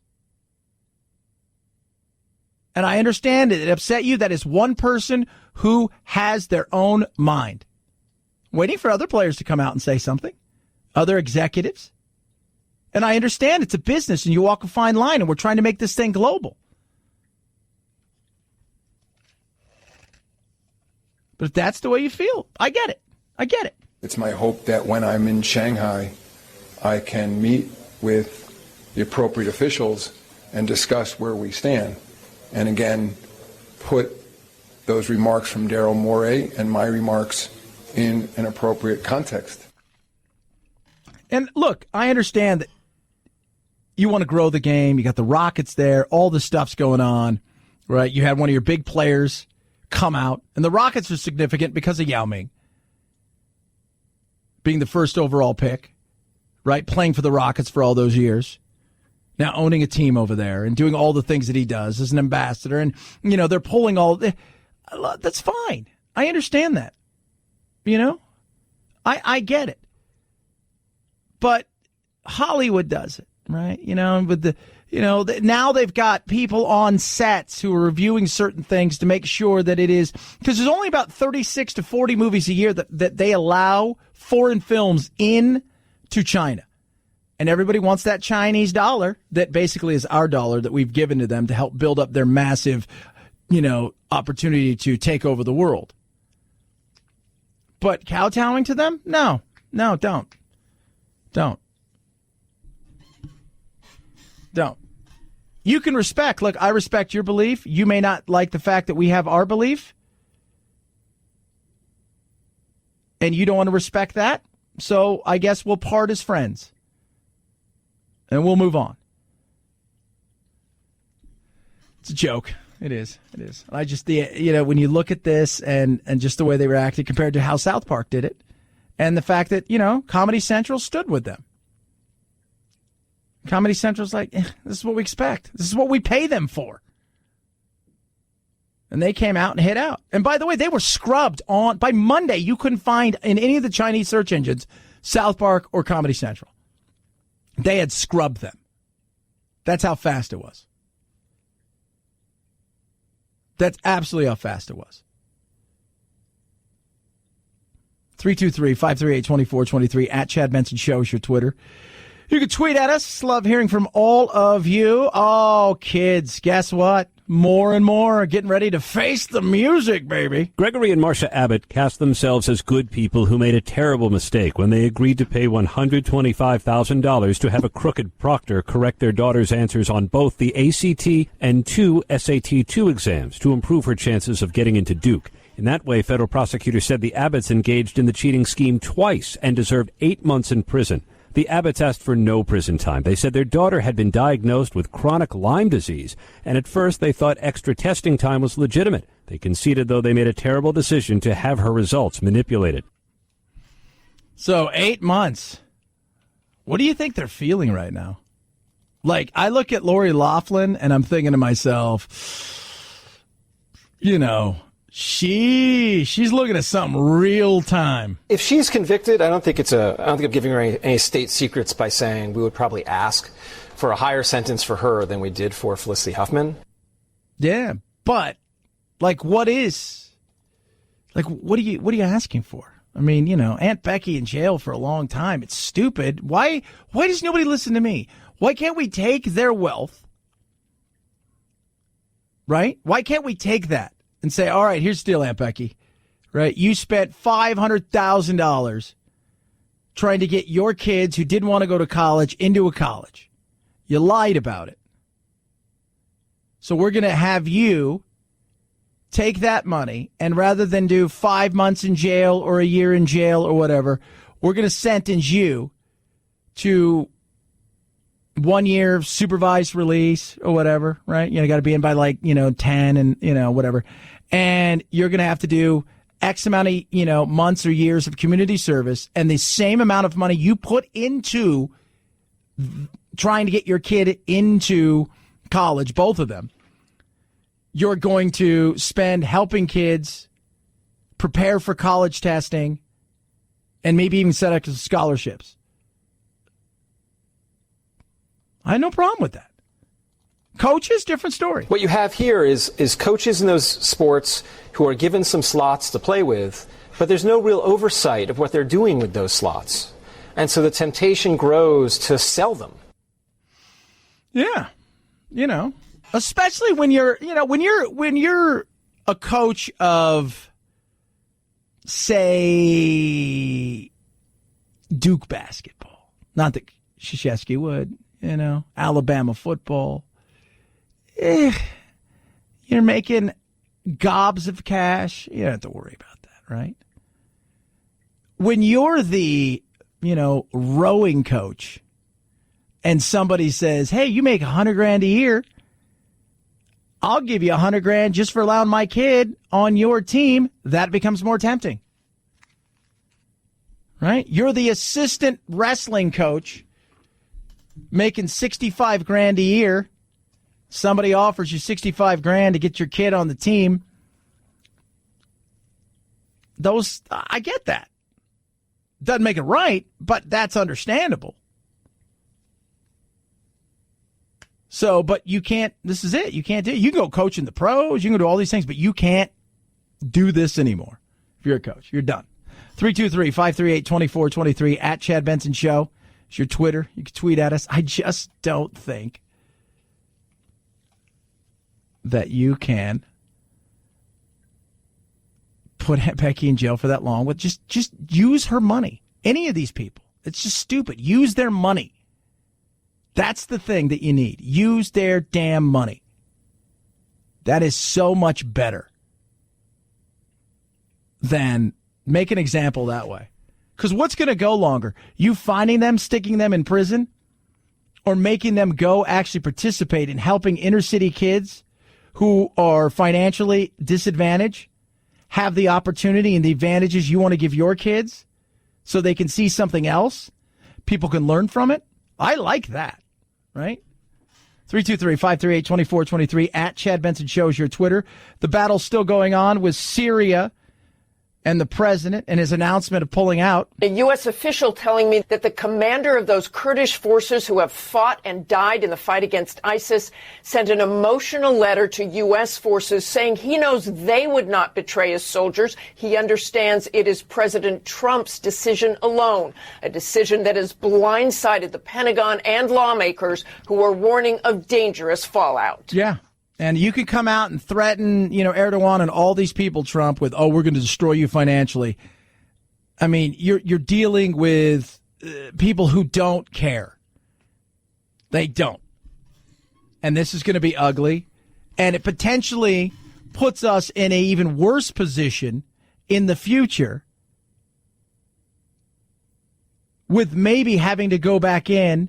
And I understand it upset you. That is one person who has their own mind. Waiting for other players to come out and say something. Other executives. And I understand it's a business and you walk a fine line and we're trying to make this thing global. But if that's the way you feel, I get it. I get it. It's my hope that when I'm in Shanghai, I can meet with the appropriate officials and discuss where we stand. And again, put those remarks from Daryl Morey and my remarks in an appropriate context. And look, I understand that you want to grow the game. You got the Rockets there. All the stuff's going on, right? You had one of your big players come out. And the Rockets are significant because of Yao Ming being the first overall pick, right? Playing for the Rockets for all those years. Now owning a team over there and doing all the things that he does as an ambassador. And, they're pulling that's fine. I understand that. I get it. But Hollywood does it, right? With now they've got people on sets who are reviewing certain things to make sure that it is, because there's only about 36 to 40 movies a year that they allow foreign films in to China. And everybody wants that Chinese dollar that basically is our dollar that we've given to them to help build up their massive, opportunity to take over the world. But kowtowing to them? No, don't. You can respect. Look, I respect your belief. You may not like the fact that we have our belief. And you don't want to respect that. So I guess we'll part as friends. And we'll move on. It's a joke. It is. I just, when you look at this and just the way they reacted compared to how South Park did it, and the fact that, Comedy Central stood with them. Comedy Central's like, this is what we expect. This is what we pay them for. And they came out and hit out. And by the way, they were scrubbed by Monday. You couldn't find in any of the Chinese search engines South Park or Comedy Central. They had scrubbed them. That's how fast it was. That's absolutely how fast it was. 323-538-2423 at Chad Benson Show is your Twitter. You can tweet at us. Love hearing from all of you. Oh, kids, guess what? More and more are getting ready to face the music, baby. Gregory and Marcia Abbott cast themselves as good people who made a terrible mistake when they agreed to pay $125,000 to have a crooked proctor correct their daughter's answers on both the ACT and 2 SAT-2 exams to improve her chances of getting into Duke. In that way, federal prosecutors said the Abbotts engaged in the cheating scheme twice and deserved 8 months in prison. The Abbotts asked for no prison time. They said their daughter had been diagnosed with chronic Lyme disease, and at first they thought extra testing time was legitimate. They conceded, though, they made a terrible decision to have her results manipulated. So 8 months. What do you think they're feeling right now? Like, I look at Lori Loughlin, and I'm thinking to myself, she's looking at something real time. If she's convicted, I don't think I'm giving her any state secrets by saying we would probably ask for a higher sentence for her than we did for Felicity Huffman. Yeah, but what are you asking for? I mean, Aunt Becky in jail for a long time. It's stupid. Why does nobody listen to me? Why can't we take their wealth? Right? Why can't we take that and say, all right, here's the deal, Aunt Becky, right? You spent $500,000 trying to get your kids who didn't want to go to college into a college. You lied about it. So we're going to have you take that money, and rather than do 5 months in jail or a year in jail or whatever, we're going to sentence you to 1 year supervised release or whatever, right? You got to be in by 10 and, whatever. And you're going to have to do X amount of, months or years of community service, and the same amount of money you put into trying to get your kid into college, both of them, you're going to spend helping kids prepare for college testing and maybe even set up scholarships. I had no problem with that. Coaches, different story. What you have here is coaches in those sports who are given some slots to play with, but there's no real oversight of what they're doing with those slots. And so the temptation grows to sell them. Yeah. Especially when you're a coach of, say, Duke basketball. Not that Krzyzewski would, Alabama football. You're making gobs of cash. You don't have to worry about that, right? When you're the, rowing coach and somebody says, hey, you make $100,000 a year, I'll give you $100,000 just for allowing my kid on your team, that becomes more tempting. Right? You're the assistant wrestling coach making $65,000 a year. Somebody offers you $65,000 to get your kid on the team. I get that. Doesn't make it right, but that's understandable. So, but you can't, this is it. You can't do it. You can go coach in the pros. You can do all these things, but you can't do this anymore. If you're a coach, you're done. 323-538-2423 at Chad Benson Show. It's your Twitter. You can tweet at us. I just don't think that you can put Becky in jail for that long with just use her money. Any of these people. It's just stupid. Use their money. That's the thing that you need. Use their damn money. That is so much better than make an example that way. Because what's going to go longer? You finding them, sticking them in prison, or making them go actually participate in helping inner city kids who are financially disadvantaged have the opportunity and the advantages you want to give your kids so they can see something else? People can learn from it. I like that, right? 323-538-2423 at Chad Benson Show is your Twitter. The battle's still going on with Syria and the president and his announcement of pulling out. A U.S. official telling me that the commander of those Kurdish forces who have fought and died in the fight against ISIS sent an emotional letter to U.S. forces saying he knows they would not betray his soldiers. He understands it is President Trump's decision alone, a decision that has blindsided the Pentagon and lawmakers who are warning of dangerous fallout. Yeah. And you can come out and threaten, Erdogan and all these people, Trump, with, we're going to destroy you financially. I mean, you're dealing with people who don't care. They don't. And this is going to be ugly. And it potentially puts us in an even worse position in the future with maybe having to go back in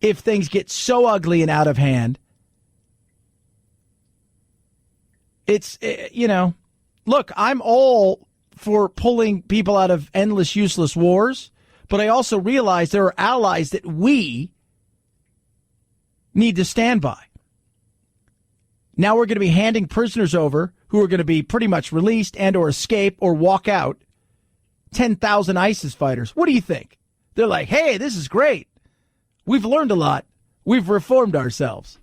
if things get so ugly and out of hand. It's, look, I'm all for pulling people out of endless, useless wars, but I also realize there are allies that we need to stand by. Now we're going to be handing prisoners over who are going to be pretty much released and or escape or walk out 10,000 ISIS fighters. What do you think? They're like, hey, this is great. We've learned a lot. We've reformed ourselves.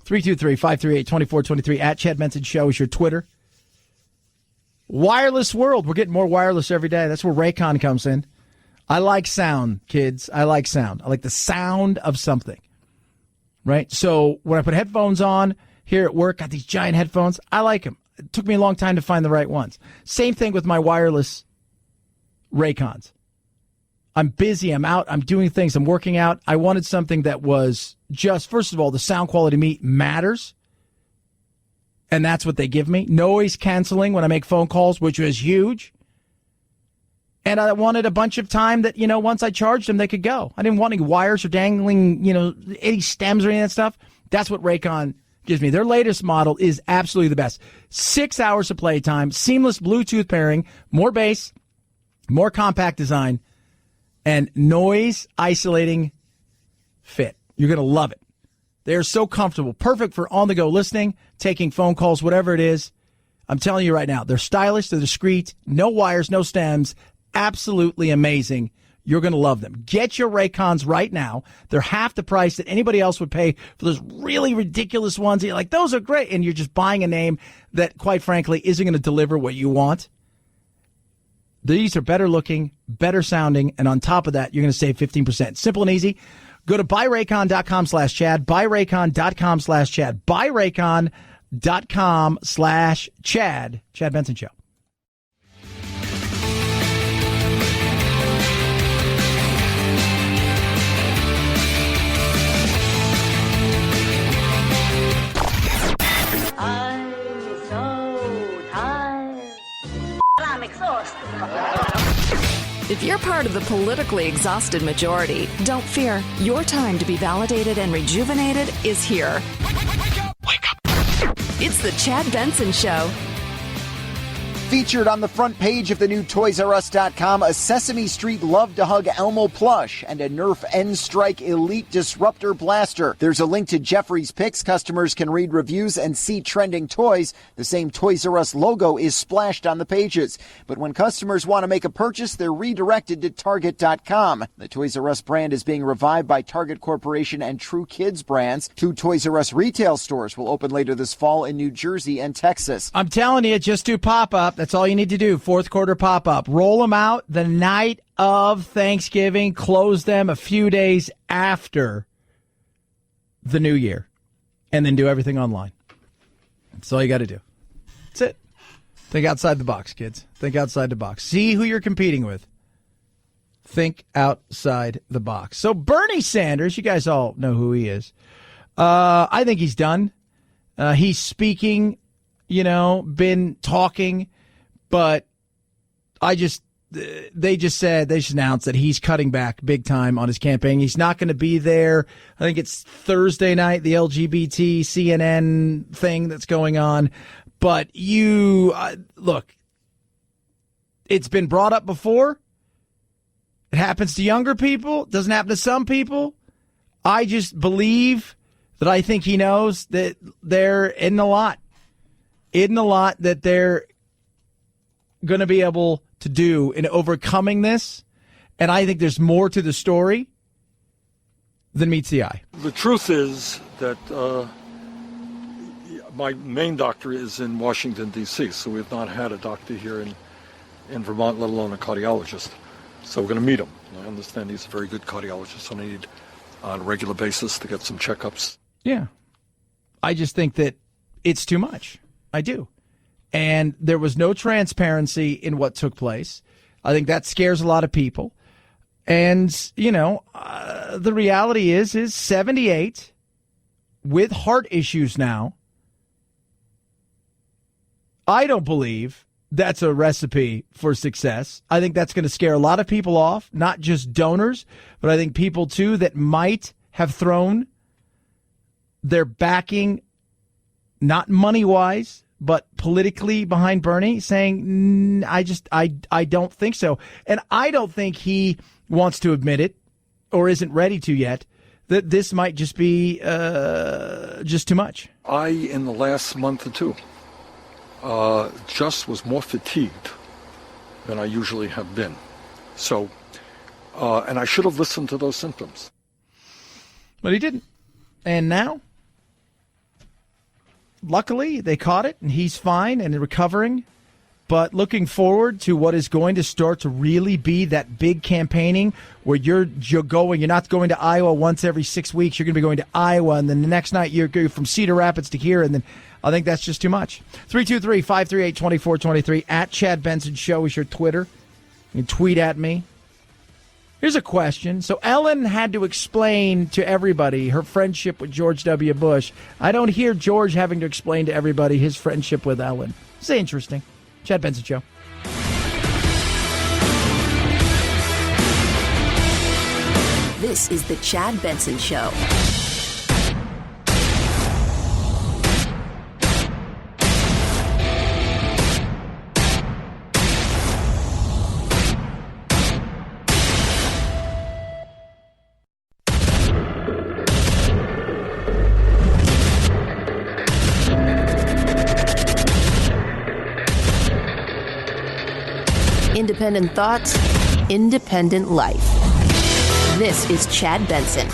323-538-2423 at Chad Benson Show is your Twitter. Wireless world. We're getting more wireless every day. That's where Raycon comes in. I like sound, kids. I like sound. I like the sound of something. Right? So when I put headphones on here at work, got these giant headphones. I like them. It took me a long time to find the right ones. Same thing with my wireless Raycons. I'm busy. I'm out. I'm doing things. I'm working out. I wanted something that was just, first of all, the sound quality to me matters. And that's what they give me. Noise canceling when I make phone calls, which was huge. And I wanted a bunch of time that, once I charged them, they could go. I didn't want any wires or dangling, any stems or any of that stuff. That's what Raycon gives me. Their latest model is absolutely the best. 6 hours of playtime, seamless Bluetooth pairing, more bass, more compact design, and noise isolating fit. You're going to love it. They're so comfortable. Perfect for on-the-go listening, taking phone calls, whatever it is. I'm telling you right now, they're stylish, they're discreet, no wires, no stems. Absolutely amazing. You're going to love them. Get your Raycons right now. They're half the price that anybody else would pay for those really ridiculous ones. You're like, those are great. And you're just buying a name that, quite frankly, isn't going to deliver what you want. These are better looking, better sounding, and on top of that, you're going to save 15%. Simple and easy. Go to buyraycon.com/Chad, buyraycon.com/Chad, buyraycon.com/Chad. Chad Benson Show. If you're part of the politically exhausted majority, don't fear. Your time to be validated and rejuvenated is here. Wake up. It's the Chad Benson Show. Featured on the front page of the new ToysRUs.com, a Sesame Street Love to Hug Elmo plush and a Nerf N-Strike Elite Disruptor Blaster. There's a link to Jeffrey's Picks. Customers can read reviews and see trending toys. The same Toys R Us logo is splashed on the pages. But when customers want to make a purchase, they're redirected to Target.com. The Toys R Us brand is being revived by Target Corporation and True Kids brands. 2 Toys R Us retail stores will open later this fall in New Jersey and Texas. I'm telling you, just do pop-up. That's all you need to do. Fourth quarter pop-up. Roll them out the night of Thanksgiving. Close them a few days after the new year. And then do everything online. That's all you got to do. That's it. Think outside the box, kids. Think outside the box. See who you're competing with. Think outside the box. So Bernie Sanders, you guys all know who he is. I think he's done. He's speaking, been talking, but they just announced that he's cutting back big time on his campaign. He's not going to be there. I think it's Thursday night, the LGBT CNN thing that's going on. But look, it's been brought up before. It happens to younger people. It doesn't happen to some people. I just believe that I think he knows that they're in the lot that they're going to be able to do in overcoming this. And I think there's more to the story than meets the eye. The truth is that my main doctor is in Washington, D.C., so we've not had a doctor here in Vermont, let alone a cardiologist. So we're going to meet him. I understand he's a very good cardiologist, so I need on a regular basis to get some checkups. Yeah. I just think that it's too much. I do. And there was no transparency in what took place. I think that scares a lot of people. And, the reality is 78 with heart issues now. I don't believe that's a recipe for success. I think that's going to scare a lot of people off, not just donors, but I think people, too, that might have thrown their backing, not money-wise, but politically behind Bernie, saying, I don't think so. And I don't think he wants to admit it, or isn't ready to yet, that this might just be just too much. In the last month or two, just was more fatigued than I usually have been. So, and I should have listened to those symptoms. But he didn't. And now, luckily, they caught it, and he's fine and recovering. But looking forward to what is going to start to really be that big campaigning where you're not going to Iowa once every 6 weeks. You're going to be going to Iowa, and then the next night you're going from Cedar Rapids to here, and then I think that's just too much. 323-538-2423 at Chad Benson Show is your Twitter. You can tweet at me. Here's a question. So Ellen had to explain to everybody her friendship with George W. Bush. I don't hear George having to explain to everybody his friendship with Ellen. It's interesting. Chad Benson Show. This is the Chad Benson Show. Independent thoughts, independent life. This is Chad Benson.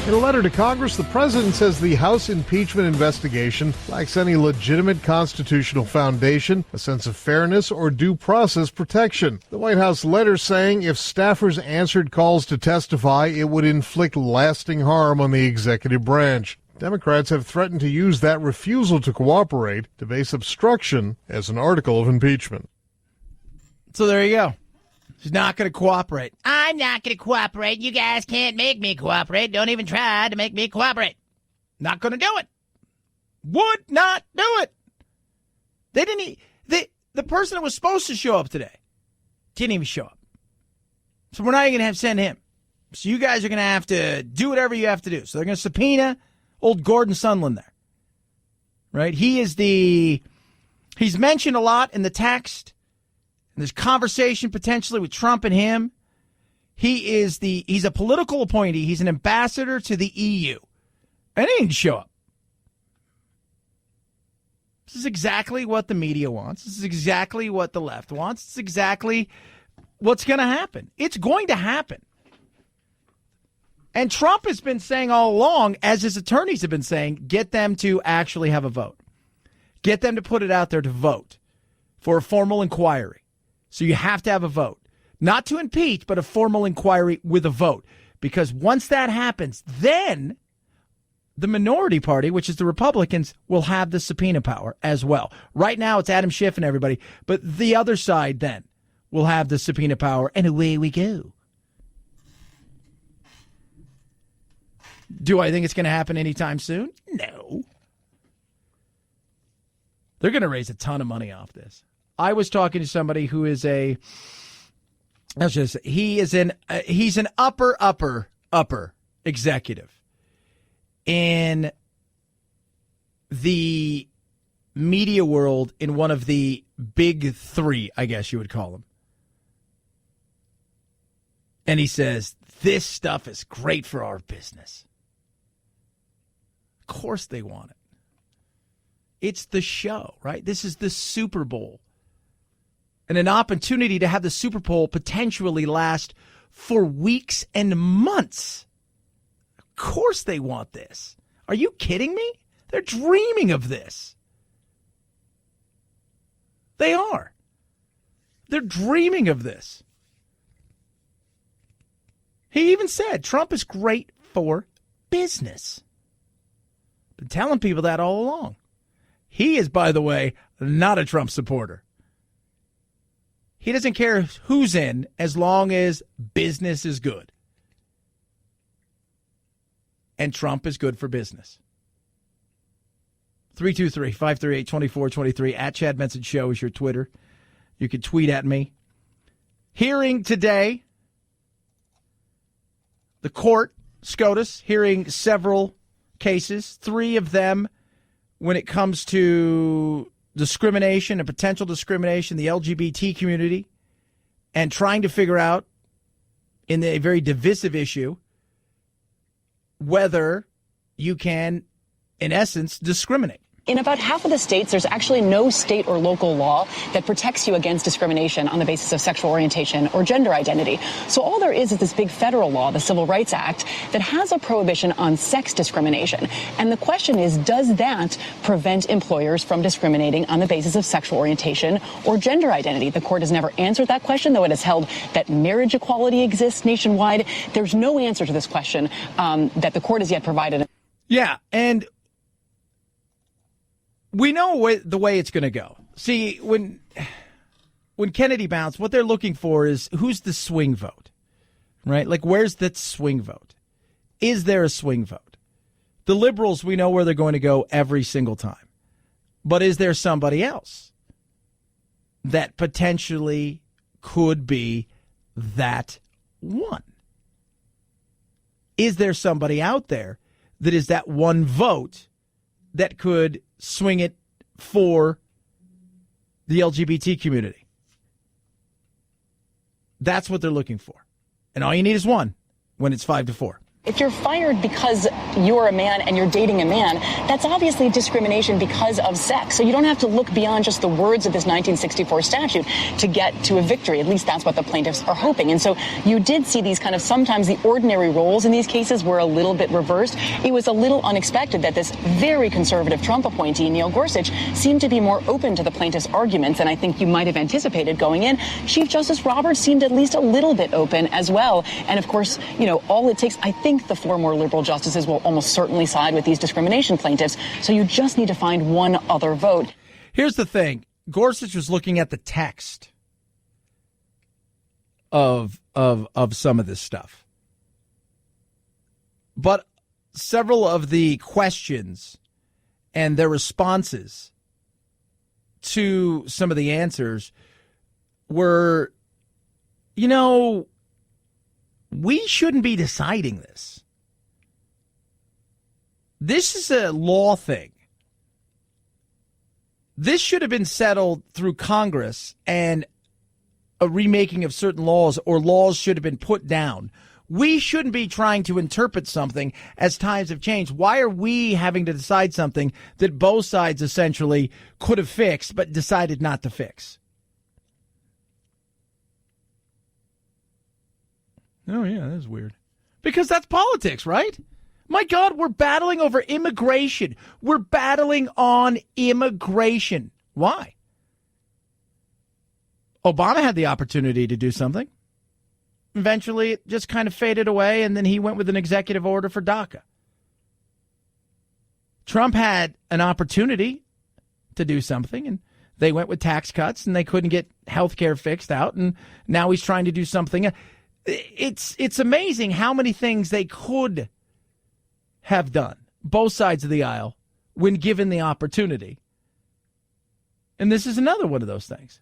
In a letter to Congress, the president says the House impeachment investigation lacks any legitimate constitutional foundation, a sense of fairness, or due process protection. The White House letter saying if staffers answered calls to testify, it would inflict lasting harm on the executive branch. Democrats have threatened to use that refusal to cooperate to base obstruction as an article of impeachment. So there you go. She's not going to cooperate. I'm not going to cooperate. You guys can't make me cooperate. Don't even try to make me cooperate. Not going to do it. Would not do it. They didn't. The person that was supposed to show up today didn't even show up. So we're not even going to send him. So you guys are going to have to do whatever you have to do. So they're going to subpoena old Gordon Sondland there. Right? He is the He's mentioned a lot in the text. And there's conversation potentially with Trump and him. He's a political appointee. He's an ambassador to the EU. And he didn't show up. This is exactly what the media wants. This is exactly what the left wants. It's exactly what's going to happen. It's going to happen. And Trump has been saying all along, as his attorneys have been saying, get them to actually have a vote. Get them to put it out there to vote for a formal inquiry. So you have to have a vote. Not to impeach, but a formal inquiry with a vote. Because once that happens, then the minority party, which is the Republicans, will have the subpoena power as well. Right now, it's Adam Schiff and everybody. But the other side then will have the subpoena power, and away we go. Do I think it's going to happen anytime soon? No. They're going to raise a ton of money off this. I was talking to somebody who is he's an upper executive in the media world in one of the big three, I guess you would call them. And he says, this stuff is great for our business. Of course they want it. It's the show, right? This is the Super Bowl. And an opportunity to have the Super Bowl potentially last for weeks and months. Of course they want this. Are you kidding me? They're dreaming of this. They are. They're dreaming of this. He even said Trump is great for business. Been telling people that all along. He is, by the way, not a Trump supporter. He doesn't care who's in as long as business is good. And Trump is good for business. 323-538-2423 at Chad Benson Show is your Twitter. You can tweet at me. Hearing today, the court, SCOTUS, hearing several cases, 3 of them when it comes to discrimination and potential discrimination, the LGBT community, and trying to figure out in a very divisive issue whether you can, in essence, discriminate. In about half of the states, there's actually no state or local law that protects you against discrimination on the basis of sexual orientation or gender identity. So all there is this big federal law, the Civil Rights Act, that has a prohibition on sex discrimination. And the question is, does that prevent employers from discriminating on the basis of sexual orientation or gender identity? The court has never answered that question, though it has held that marriage equality exists nationwide. There's no answer to this question that the court has yet provided. Yeah, and we know the way it's going to go. See, when Kennedy bounced, what they're looking for is who's the swing vote, right? Like, where's that swing vote? Is there a swing vote? The liberals, we know where they're going to go every single time. But is there somebody else that potentially could be that one? Is there somebody out there that is that one vote that could swing it for the LGBT community? That's what they're looking for. And all you need is one when it's 5-4. If you're fired because you're a man and you're dating a man, that's obviously discrimination because of sex. So you don't have to look beyond just the words of this 1964 statute to get to a victory. At least that's what the plaintiffs are hoping. And so you did see these kind of, sometimes the ordinary roles in these cases were a little bit reversed. It was a little unexpected that this very conservative Trump appointee, Neil Gorsuch, seemed to be more open to the plaintiffs' arguments than I think you might have anticipated going in. Chief Justice Roberts seemed at least a little bit open as well. And of course, you know, all it takes, I think the 4 more liberal justices will almost certainly side with these discrimination plaintiffs. So you just need to find one other vote. Here's the thing. Gorsuch was looking at the text of some of this stuff. But several of the questions and their responses to some of the answers were, you know, we shouldn't be deciding this. This is a law thing. This should have been settled through Congress and a remaking of certain laws, or laws should have been put down. We shouldn't be trying to interpret something as times have changed. Why are we having to decide something that both sides essentially could have fixed but decided not to fix? Oh, yeah, that's weird. Because that's politics, right? My God, we're battling over immigration. We're battling on immigration. Why? Obama had the opportunity to do something. Eventually, it just kind of faded away, and then he went with an executive order for DACA. Trump had an opportunity to do something, and they went with tax cuts, and they couldn't get health care fixed out, and now he's trying to do something. It's amazing how many things they could have done, both sides of the aisle, when given the opportunity. And this is another one of those things.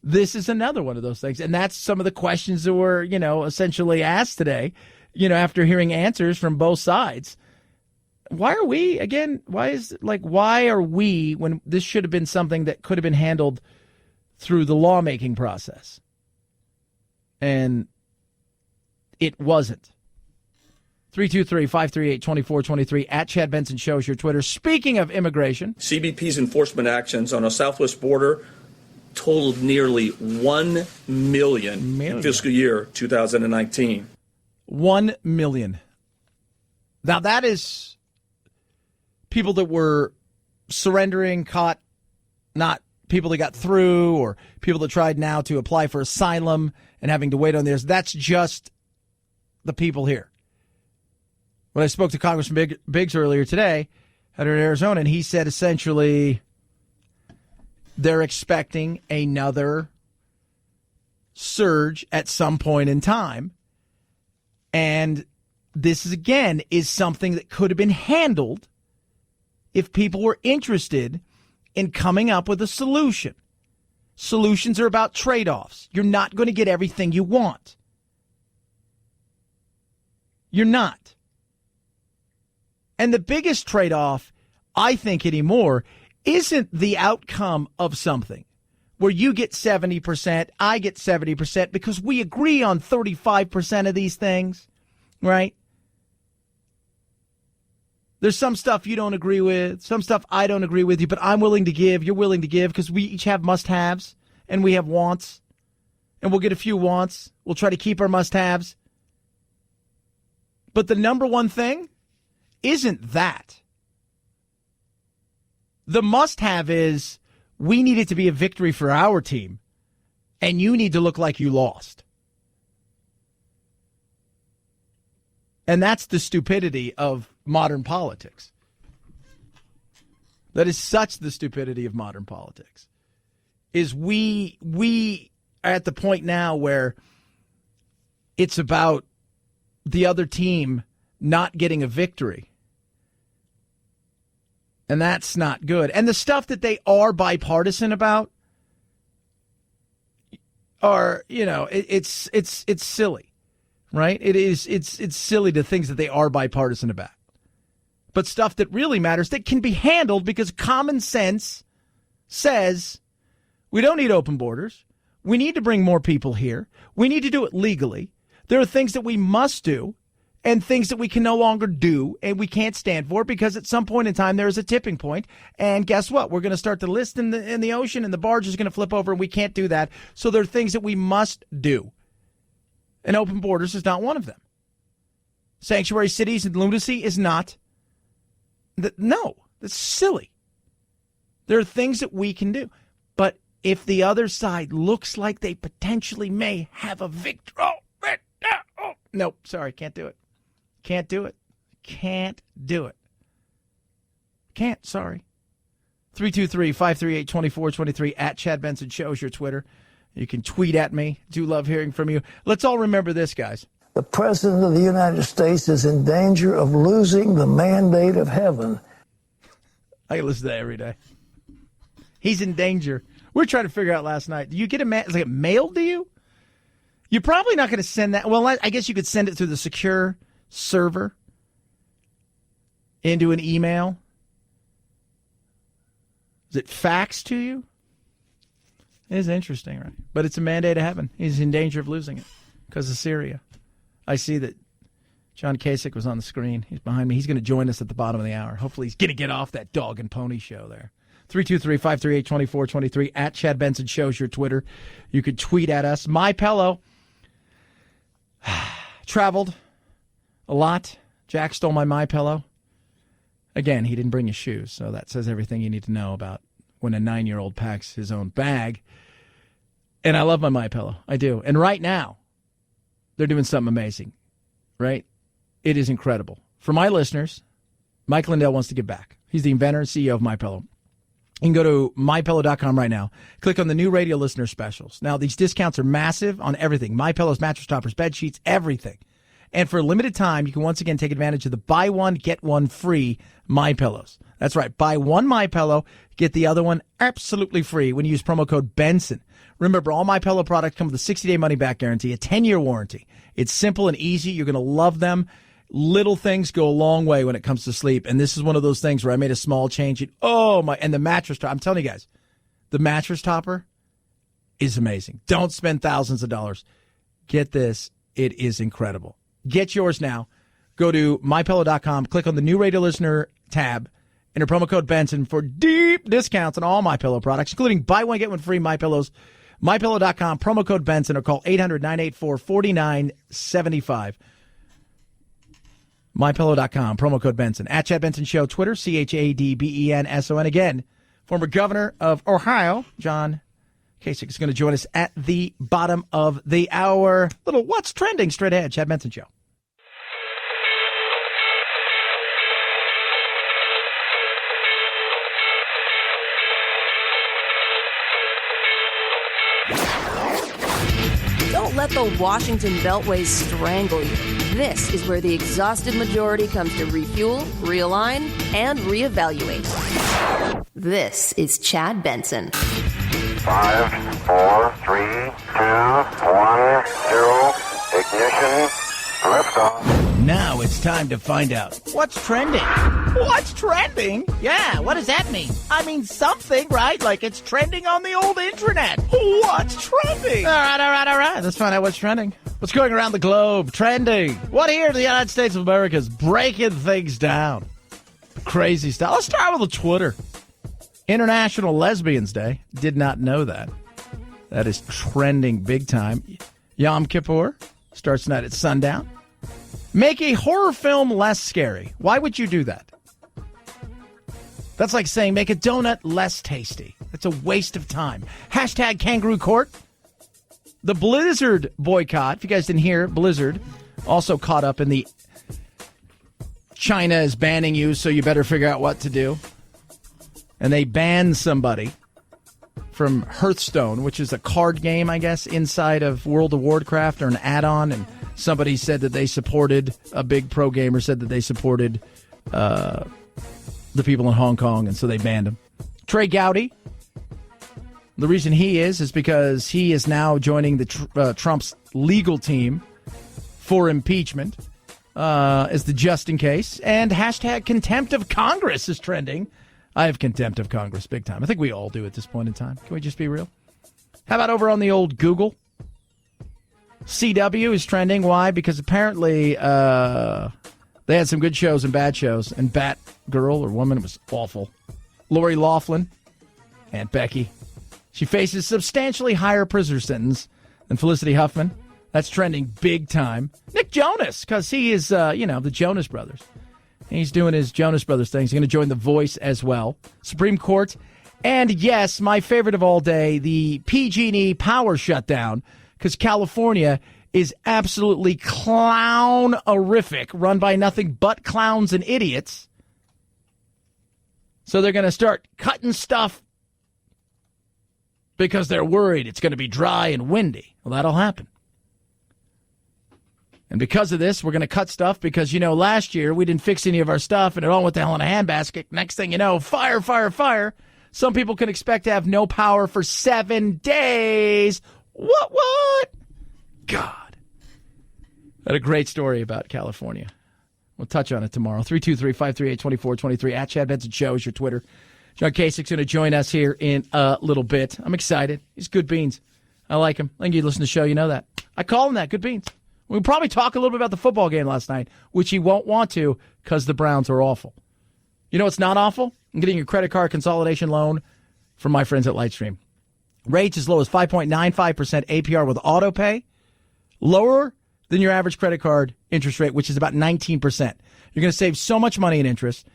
This is another one of those things. And that's some of the questions that were, essentially asked today, after hearing answers from both sides. Why are we, why are we, when this should have been something that could have been handled through the lawmaking process? And it wasn't. 323-538-2423 at Chad Benson Show is your Twitter. Speaking of immigration, CBP's enforcement actions on our southwest border totaled nearly 1 million in fiscal year 2019. 1 million. Now, that is people that were surrendering, caught, not people that got through, or people that tried now to apply for asylum and having to wait on this. That's just the people here. When I spoke to Congressman Biggs earlier today out in Arizona, and he said essentially they're expecting another surge at some point in time. And this, is something that could have been handled if people were interested in coming up with a solution. Solutions are about trade-offs. You're not going to get everything you want. You're not. And the biggest trade-off, I think, anymore, isn't the outcome of something where you get 70%, I get 70%, because we agree on 35% of these things, right? There's some stuff you don't agree with, some stuff I don't agree with you, but I'm willing to give, you're willing to give, because we each have must-haves and we have wants, and we'll get a few wants. We'll try to keep our must-haves. But the number one thing isn't that. The must-have is we need it to be a victory for our team, and you need to look like you lost. And that's the stupidity of modern politics. That is such the stupidity of modern politics. Is we are at the point now where it's about the other team not getting a victory. And that's not good. And the stuff that they are bipartisan about are, it's silly, right? It's silly, the things that they are bipartisan about. But stuff that really matters that can be handled because common sense says we don't need open borders. We need to bring more people here. We need to do it legally. There are things that we must do and things that we can no longer do and we can't stand for, because at some point in time there is a tipping point. And guess what? We're going to start to list in the ocean, and the barge is going to flip over, and we can't do that. So there are things that we must do. And open borders is not one of them. Sanctuary cities and lunacy is not. No, that's silly. There are things that we can do. But if the other side looks like they potentially may have a victory. Nope, sorry, can't do it. Can't do it. Can't do it. Can't, sorry. 323-538-2423 at Chad Benson Show is your Twitter. You can tweet at me. Do love hearing from you. Let's all remember this, guys. The President of the United States is in danger of losing the mandate of heaven. I listen to that every day. He's in danger. We were trying to figure out last night. Do you get it mailed to you? You're probably not going to send that. Well, I guess you could send it through the secure server into an email. Is it faxed to you? It is interesting, right? But it's a mandate of heaven. He's in danger of losing it because of Syria. I see that John Kasich was on the screen. He's behind me. He's going to join us at the bottom of the hour. Hopefully he's going to get off that dog and pony show there. 323-538-2423 at Chad Benson Show's your Twitter. You could tweet at us. My Pillow traveled a lot. Jack stole my Pillow. Again, he didn't bring his shoes, so that says everything you need to know about when a 9-year-old packs his own bag. And I love my Pillow. I do. And right now, they're doing something amazing, right? It is incredible. For my listeners, Mike Lindell wants to give back. He's the inventor and CEO of My Pillow. You can go to mypillow.com right now. Click on the new radio listener specials. Now, these discounts are massive on everything. My Pillow's mattress toppers, bed sheets, everything. And for a limited time, you can once again take advantage of the buy one, get one free My Pillows. That's right. Buy one My Pillow, get the other one absolutely free when you use promo code Benson. Remember, all My Pillow products come with a 60-day money-back guarantee, a 10-year warranty. It's simple and easy. You're going to love them. Little things go a long way when it comes to sleep, and this is one of those things where I made a small change. And the mattress topper, I'm telling you guys, the mattress topper is amazing. Don't spend thousands of dollars. Get this. It is incredible. Get yours now. Go to mypillow.com, click on the new radio listener tab, enter promo code Benson for deep discounts on all My Pillow products, including buy one, get one free My Pillows. MyPillow.com, promo code Benson, or call 800-984-4975. MyPillow.com, promo code Benson. At Chad Benson Show, Twitter, ChadBenson. Again, former governor of Ohio, John Kasich, is going to join us at the bottom of the hour. Little What's Trending straight ahead, Chad Benson Show. Don't let the Washington Beltway strangle you. This is where the exhausted majority comes to refuel, realign, and reevaluate. This is Chad Benson. 5, 4, 3, 2, 1, 0, ignition, liftoff. Now it's time to find out what's trending. What's trending? Yeah, what does that mean? I mean something, right? Like it's trending on the old internet. What's trending? All right. Let's find out what's trending. What's going around the globe? Trending. What here in the United States of America is breaking things down? Crazy stuff. Let's start with the Twitter. International Lesbians Day. Did not know that. That is trending big time. Yom Kippur starts tonight at sundown. Make a horror film less scary. Why would you do that? That's like saying make a donut less tasty. That's a waste of time. Hashtag Kangaroo Court. The Blizzard boycott. If you guys didn't hear, Blizzard also caught up in the China is banning you, so you better figure out what to do. And they banned somebody from Hearthstone, which is a card game, I guess, inside of World of Warcraft, or an add-on. And somebody said that they supported, a big pro gamer said that they supported the people in Hong Kong, and so they banned him. Trey Gowdy. The reason he is because he is now joining the Trump's legal team for impeachment as the just in case. And hashtag contempt of Congress is trending. I have contempt of Congress big time. I think we all do at this point in time. Can we just be real? How about over on the old Google? CW is trending. Why? Because apparently they had some good shows and bad shows. And Batgirl or woman was awful. Lori Loughlin, Aunt Becky. She faces substantially higher prisoner sentence than Felicity Huffman. That's trending big time. Nick Jonas, because he is, the Jonas Brothers. He's doing his Jonas Brothers thing. He's going to join The Voice as well. Supreme Court. And yes, my favorite of all day, the PG&E power shutdown, because California is absolutely clown-orific, run by nothing but clowns and idiots. So they're going to start cutting stuff because they're worried it's going to be dry and windy. Well, that'll happen. And because of this, we're going to cut stuff because, last year we didn't fix any of our stuff and it all went to hell in a handbasket. Next thing you know, fire, fire, fire. Some people can expect to have no power for 7 days. What? God. I had a great story about California. We'll touch on it tomorrow. 323-538-2423. At Chad Benson Show is your Twitter. John Kasich's going to join us here in a little bit. I'm excited. He's good beans. I like him. I think you listen to the show, you know that. I call him that, good beans. We'll probably talk a little bit about the football game last night, which he won't want to because the Browns are awful. You know what's not awful? I'm getting your credit card consolidation loan from my friends at Lightstream. Rates as low as 5.95% APR with auto pay, lower than your average credit card interest rate, which is about 19%. You're going to save so much money in interest.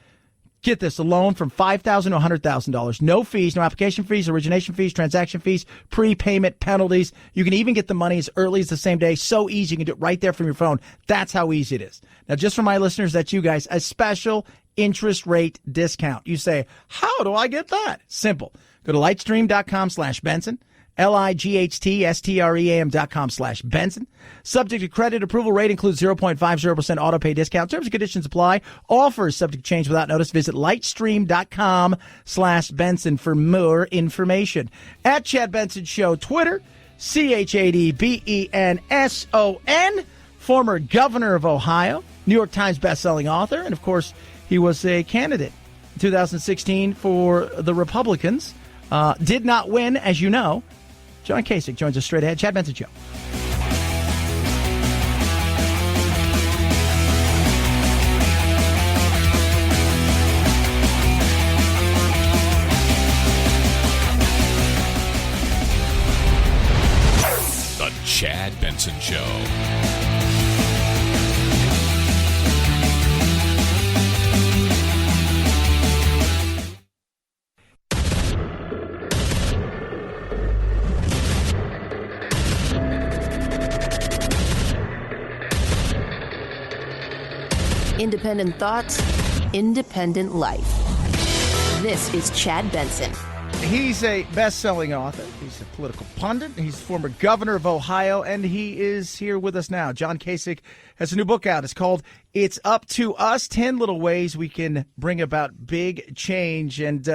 Get this, a loan from $5,000 to $100,000. No fees, no application fees, origination fees, transaction fees, prepayment penalties. You can even get the money as early as the same day. So easy. You can do it right there from your phone. That's how easy it is. Now, just for my listeners, that's you guys, a special interest rate discount. You say, how do I get that? Simple. Go to lightstream.com/Benson. lightstream.com/Benson. Subject to credit approval rate includes 0.50% auto pay discount. Terms and conditions apply. Offers subject to change without notice. Visit lightstream.com/Benson for more information. At Chad Benson Show, Twitter, ChadBenson. Former governor of Ohio, New York Times bestselling author, and of course, he was a candidate in 2016 for the Republicans. Did not win, as you know. John Kasich joins us straight ahead. Chad Benson Show. The Chad Benson Show. Independent thoughts, independent life. This is Chad Benson. He's a best-selling author. He's a political pundit. He's former governor of Ohio, and he is here with us now. John Kasich has a new book out. It's called It's Up to Us, 10 Little Ways We Can Bring About Big Change. And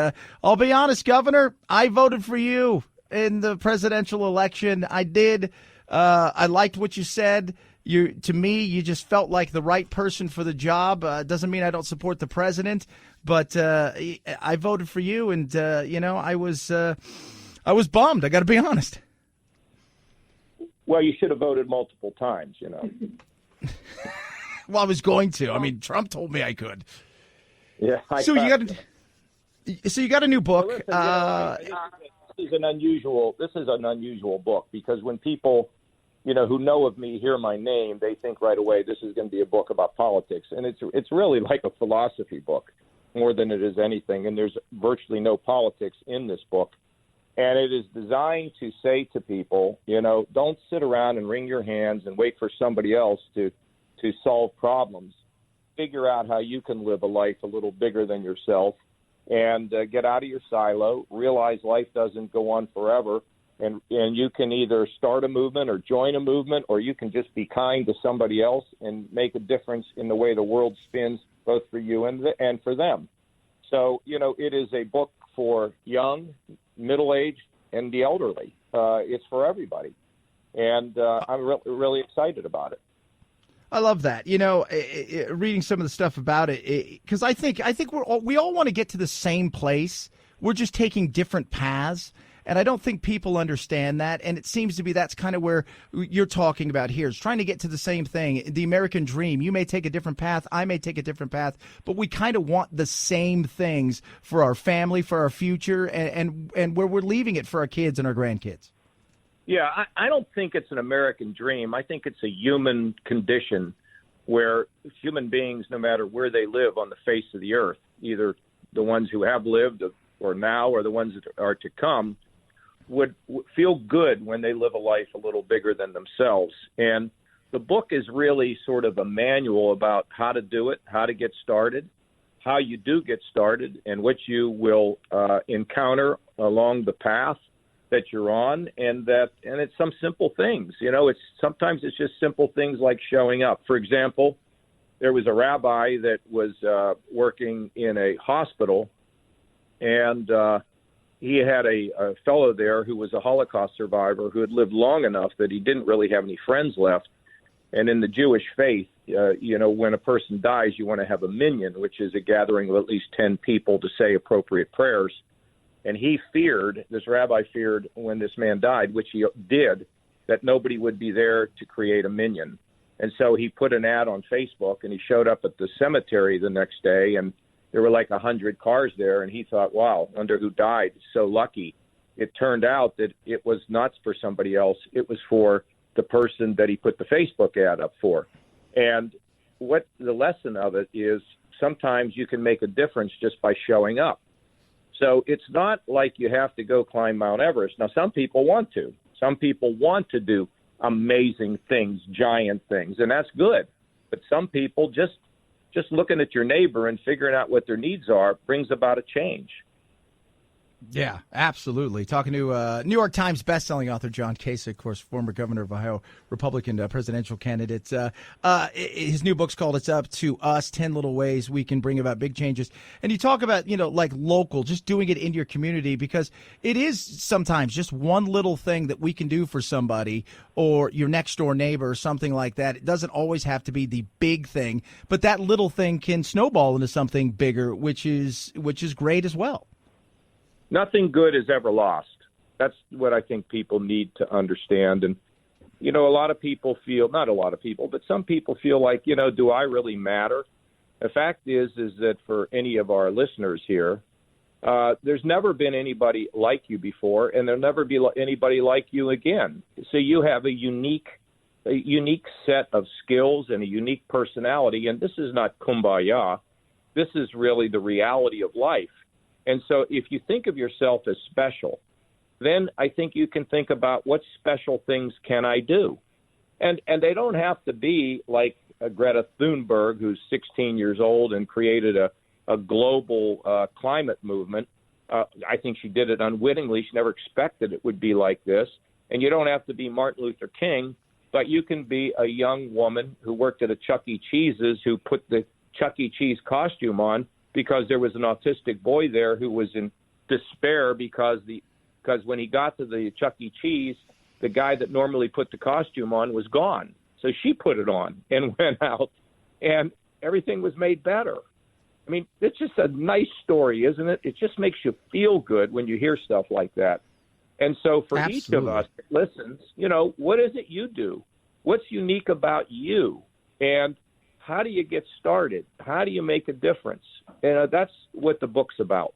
I'll be honest, Governor, I voted for you in the presidential election. I did. I liked what you said. To me, you just felt like the right person for the job. Doesn't mean I don't support the president, but I voted for you, and I was bummed. I got to be honest. Well, you should have voted multiple times. Well, I was going to. I mean, Trump told me I could. Yeah. So you got a new book. Well, listen, this is an unusual book because when people who know of me, hear my name, they think right away this is going to be a book about politics. And it's really like a philosophy book more than it is anything. And there's virtually no politics in this book. And it is designed to say to people, don't sit around and wring your hands and wait for somebody else to solve problems. Figure out how you can live a life a little bigger than yourself and get out of your silo, realize life doesn't go on forever. And you can either start a movement or join a movement, or you can just be kind to somebody else and make a difference in the way the world spins, both for you and for them. So, it is a book for young, middle-aged, and the elderly. It's for everybody. And I'm really excited about it. I love that. Reading some of the stuff about it, because I think we all want to get to the same place. We're just taking different paths. And I don't think people understand that. And it seems to be that's kind of where you're talking about here. It's trying to get to the same thing, the American dream. You may take a different path. I may take a different path. But we kind of want the same things for our family, for our future, and where we're leaving it for our kids and our grandkids. Yeah, I don't think it's an American dream. I think it's a human condition where human beings, no matter where they live on the face of the earth, either the ones who have lived or now or the ones that are to come, would feel good when they live a life a little bigger than themselves. And the book is really sort of a manual about how to do it, how to get started, how you do get started, and what you will encounter along the path that you're on. And it's some simple things. Sometimes it's just simple things like showing up. For example, there was a rabbi that was working in a hospital, and he had a fellow there who was a Holocaust survivor who had lived long enough that he didn't really have any friends left. And in the Jewish faith, when a person dies, you want to have a minyan, which is a gathering of at least 10 people to say appropriate prayers. And this rabbi feared when this man died, which he did, that nobody would be there to create a minyan. And so he put an ad on Facebook, and he showed up at the cemetery the next day, and there were like 100 cars there. And he thought, wow, wonder who died. So lucky. It turned out that it was not for somebody else. It was for the person that he put the Facebook ad up for. And what the lesson of it is, sometimes you can make a difference just by showing up. So it's not like you have to go climb Mount Everest. Now, some people want to. Some people want to do amazing things, giant things, and that's good. But some people just looking at your neighbor and figuring out what their needs are brings about a change. Yeah, absolutely. Talking to New York Times bestselling author John Kasich, of course, former governor of Ohio, Republican presidential candidate. His new book's called It's Up to Us, 10 Little Ways We Can Bring About Big Changes. And you talk about, like local, just doing it in your community, because it is sometimes just one little thing that we can do for somebody or your next door neighbor or something like that. It doesn't always have to be the big thing, but that little thing can snowball into something bigger, which is great as well. Nothing good is ever lost. That's what I think people need to understand. And, a lot of people feel, not a lot of people, but some people feel like, do I really matter? The fact is that for any of our listeners here, there's never been anybody like you before, and there'll never be anybody like you again. So you have a unique set of skills and a unique personality. And this is not kumbaya. This is really the reality of life. And so if you think of yourself as special, then I think you can think about what special things can I do? And they don't have to be like Greta Thunberg, who's 16 years old and created a global climate movement. I think she did it unwittingly. She never expected it would be like this. And you don't have to be Martin Luther King, but you can be a young woman who worked at a Chuck E. Cheese's, who put the Chuck E. Cheese costume on because there was an autistic boy there who was in despair because when he got to the Chuck E. Cheese, the guy that normally put the costume on was gone. So she put it on and went out, and everything was made better. I mean, it's just a nice story, isn't it? It just makes you feel good when you hear stuff like that. And so for each of us that listens, what is it you do? What's unique about you? And how do you get started? How do you make a difference? And that's what the book's about.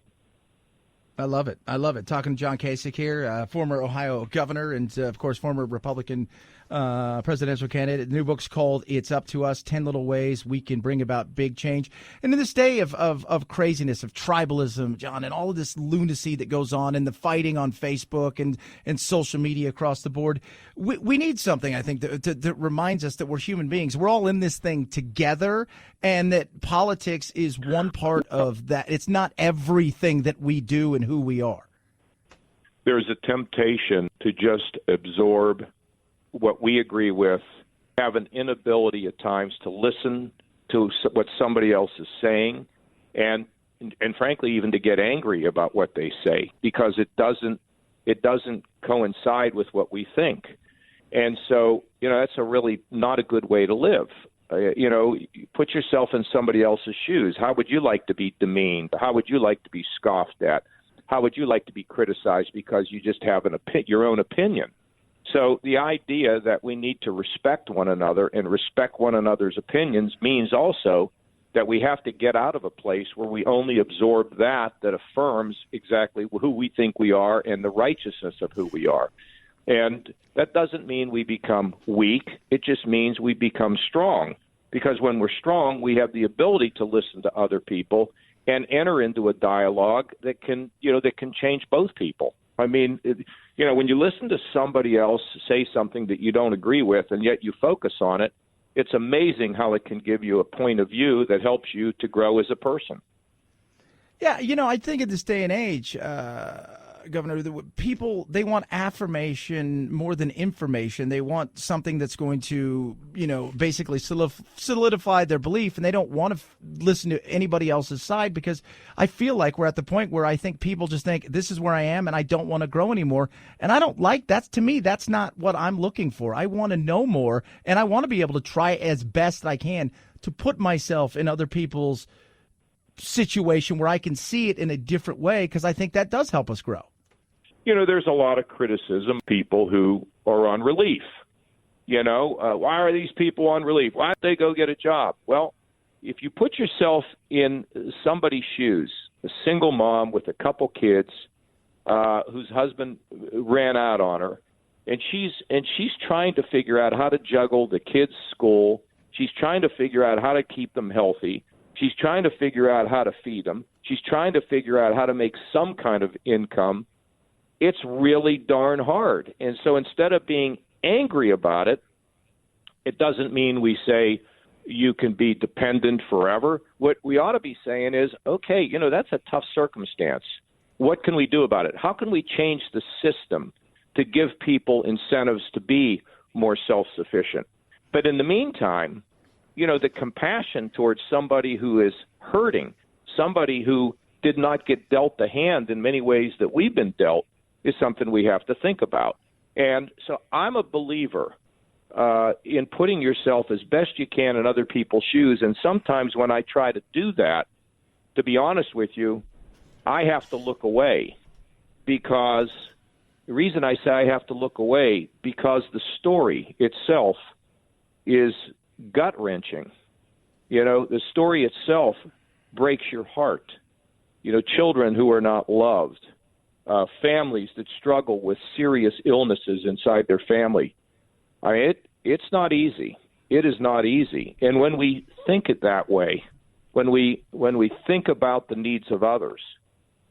I love it. Talking to John Kasich here, former Ohio governor and, of course, former Republican presidential candidate. The new book's called It's Up to Us, 10 Little Ways We Can Bring About Big Change. And in this day of craziness, of tribalism, John, and all of this lunacy that goes on and the fighting on Facebook and social media across the board, we need something, I think, that reminds us that we're human beings. We're all in this thing together, and that politics is one part of that. It's not everything that we do and who we are. There's a temptation to just absorb what we agree with, have an inability at times to listen to what somebody else is saying, and frankly even to get angry about what they say because it doesn't coincide with what we think. And so, that's a really not a good way to live. Put yourself in somebody else's shoes. How would you like to be demeaned? How would you like to be scoffed at? How would you like to be criticized because you just have your own opinion? So the idea that we need to respect one another and respect one another's opinions means also that we have to get out of a place where we only absorb that affirms exactly who we think we are and the righteousness of who we are. And that doesn't mean we become weak. It just means we become strong, because when we're strong, we have the ability to listen to other people and enter into a dialogue that can change both people. I mean, when you listen to somebody else say something that you don't agree with and yet you focus on it, it's amazing how it can give you a point of view that helps you to grow as a person. Yeah, I think in this day and age, Governor, people, they want affirmation more than information. They want something that's going to, basically solidify their belief, and they don't want to listen to anybody else's side, because I feel like we're at the point where I think people just think this is where I am and I don't want to grow anymore. And I don't like that. To me, that's not what I'm looking for. I want to know more, and I want to be able to try as best I can to put myself in other people's situation where I can see it in a different way, because I think that does help us grow. There's a lot of criticism, people who are on relief. Why are these people on relief? Why don't they go get a job? Well, if you put yourself in somebody's shoes, a single mom with a couple kids whose husband ran out on her, and she's trying to figure out how to juggle the kids' school. She's trying to figure out how to keep them healthy. She's trying to figure out how to feed them. She's trying to figure out how to make some kind of income. It's really darn hard. And so instead of being angry about it, it doesn't mean we say you can be dependent forever. What we ought to be saying is, okay, that's a tough circumstance. What can we do about it? How can we change the system to give people incentives to be more self-sufficient? But in the meantime, the compassion towards somebody who is hurting, somebody who did not get dealt the hand in many ways that we've been dealt, is something we have to think about. And so I'm a believer in putting yourself as best you can in other people's shoes. And sometimes when I try to do that, to be honest with you, I have to look away, because the reason I say I have to look away, because the story itself is gut-wrenching. The story itself breaks your heart. Children who are not loved, families that struggle with serious illnesses inside their family. I mean, it's not easy. It is not easy. And when we think it that way, when we think about the needs of others,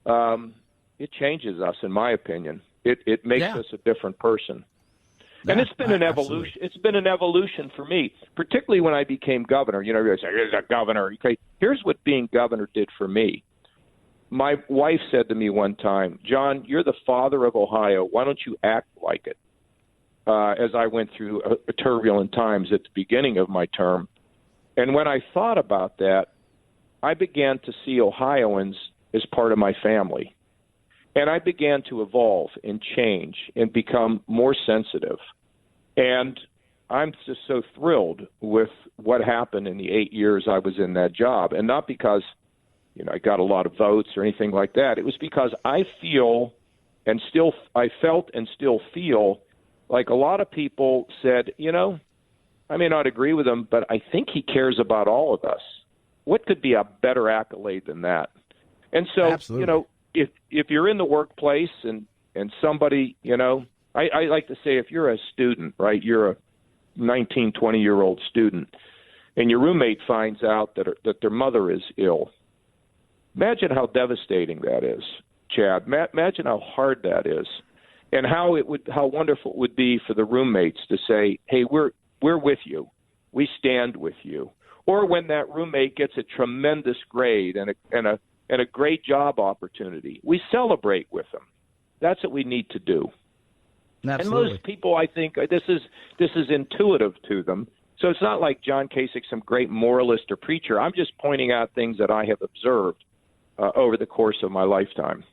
it changes us, in my opinion. It makes us a different person. And it's been an evolution. Absolutely. It's been an evolution for me, particularly when I became governor. Everybody say, "Here's a governor." Okay, here's what being governor did for me. My wife said to me one time, "John, you're the father of Ohio. Why don't you act like it?" As I went through turbulent times at the beginning of my term. And when I thought about that, I began to see Ohioans as part of my family. And I began to evolve and change and become more sensitive. And I'm just so thrilled with what happened in the 8 years I was in that job. And not because, I got a lot of votes or anything like that. It was because I felt and still feel like a lot of people said, I may not agree with him, but I think he cares about all of us. What could be a better accolade than that? And so, Absolutely. If you're in the workplace and somebody, I like to say, if you're a student, right, you're a 19, 20-year-old student, and your roommate finds out that their mother is ill. Imagine how devastating that is, Chad. Imagine how hard that is, and how wonderful it would be for the roommates to say, "Hey, we're with you. We stand with you." Or when that roommate gets a tremendous grade and a great job opportunity, we celebrate with them. That's what we need to do. Absolutely. And most people, I think, this is intuitive to them. So it's not like John Kasich, some great moralist or preacher. I'm just pointing out things that I have observed over the course of my lifetime.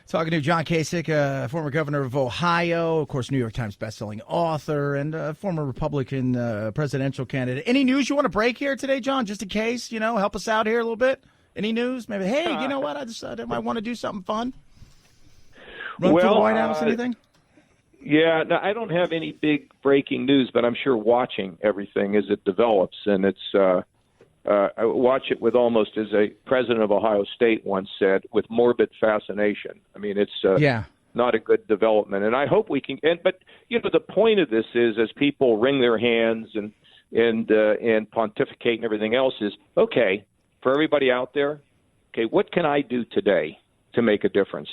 Talking to John Kasich, former governor of Ohio, of course, New York Times bestselling author, and former Republican presidential candidate. Any news you want to break here today, John, just in case, help us out here a little bit? Any news? Maybe, hey, you know what? I decided I might want to do something fun. Run for the White House, anything? Yeah, no, I don't have any big breaking news, but I'm sure watching everything as it develops. And it's I watch it with almost, as a president of Ohio State once said, with morbid fascination. I mean, it's not a good development. And I hope we can – but, the point of this is, as people wring their hands and pontificate and everything else, is, okay, for everybody out there, okay, what can I do today to make a difference?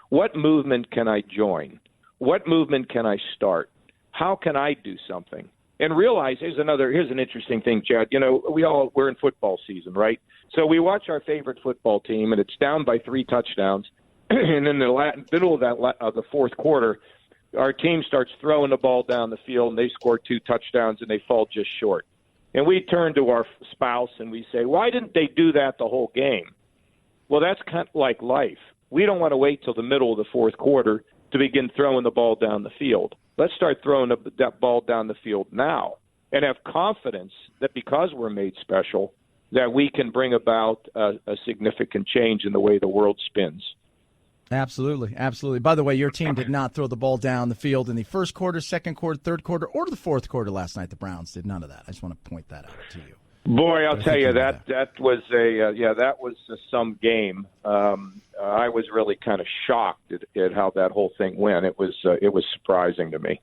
What movement can I join? What movement can I start? How can I do something? And realize here's an interesting thing, Chad. We're in football season, right? So we watch our favorite football team, and it's down by 3 touchdowns, and in the middle of the fourth quarter, our team starts throwing the ball down the field, and they score 2 touchdowns, and they fall just short. And we turn to our spouse and we say, why didn't they do that the whole game? Well, that's kind of like life. We don't want to wait till the middle of the fourth quarter to begin throwing the ball down the field. Let's start throwing that ball down the field now and have confidence that because we're made special, that we can bring about a significant change in the way the world spins. Absolutely, absolutely. By the way, your team did not throw the ball down the field in the first quarter, second quarter, third quarter, or the fourth quarter last night. The Browns did none of that. I just want to point that out to you. Boy, I'll tell you, that was that was some game. I was really kind of shocked at how that whole thing went. It was surprising to me.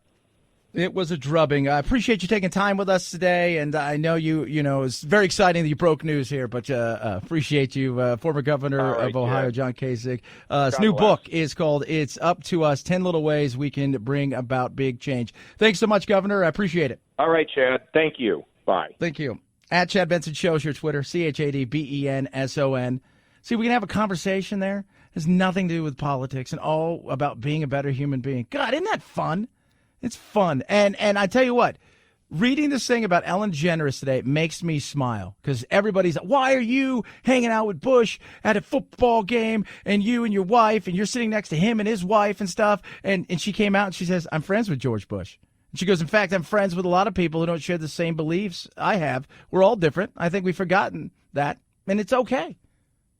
It was a drubbing. I appreciate you taking time with us today, and I know it's very exciting that you broke news here, but appreciate you, former governor of Ohio, John Kasich. His new book is called It's Up to Us, 10 Little Ways We Can Bring About Big Change. Thanks so much, Governor. I appreciate it. All right, Chad. Thank you. Bye. Thank you. At Chad Benson Show is your Twitter, ChadBenson. See, we can have a conversation there. It has nothing to do with politics and all about being a better human being. God, isn't that fun? It's fun. And I tell you what, reading this thing about Ellen DeGeneres today makes me smile because everybody's like, why are you hanging out with Bush at a football game and you and your wife and you're sitting next to him and his wife and stuff? And she came out and she says, I'm friends with George Bush. And she goes, in fact, I'm friends with a lot of people who don't share the same beliefs I have. We're all different. I think we've forgotten that. And it's okay.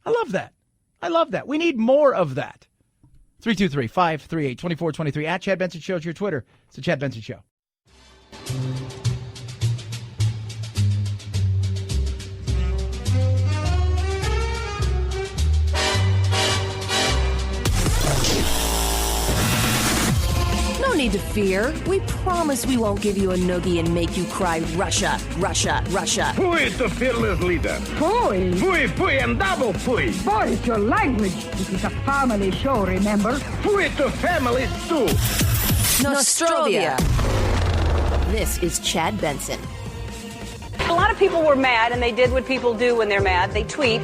I love that. I love that. We need more of that. 323-538-2423. At Chad Benson Show is your Twitter. It's the Chad Benson Show. No need to fear. We promise we won't give you a noogie and make you cry Russia, Russia, Russia. Who is the fearless leader? Pooey. Pooey, pooey, and double pooey. Boy, it's your language. This is a family show, remember? Pooey to family stew. Nostrovia. This is Chad Benson. A lot of people were mad, and they did what people do when they're mad. They tweet.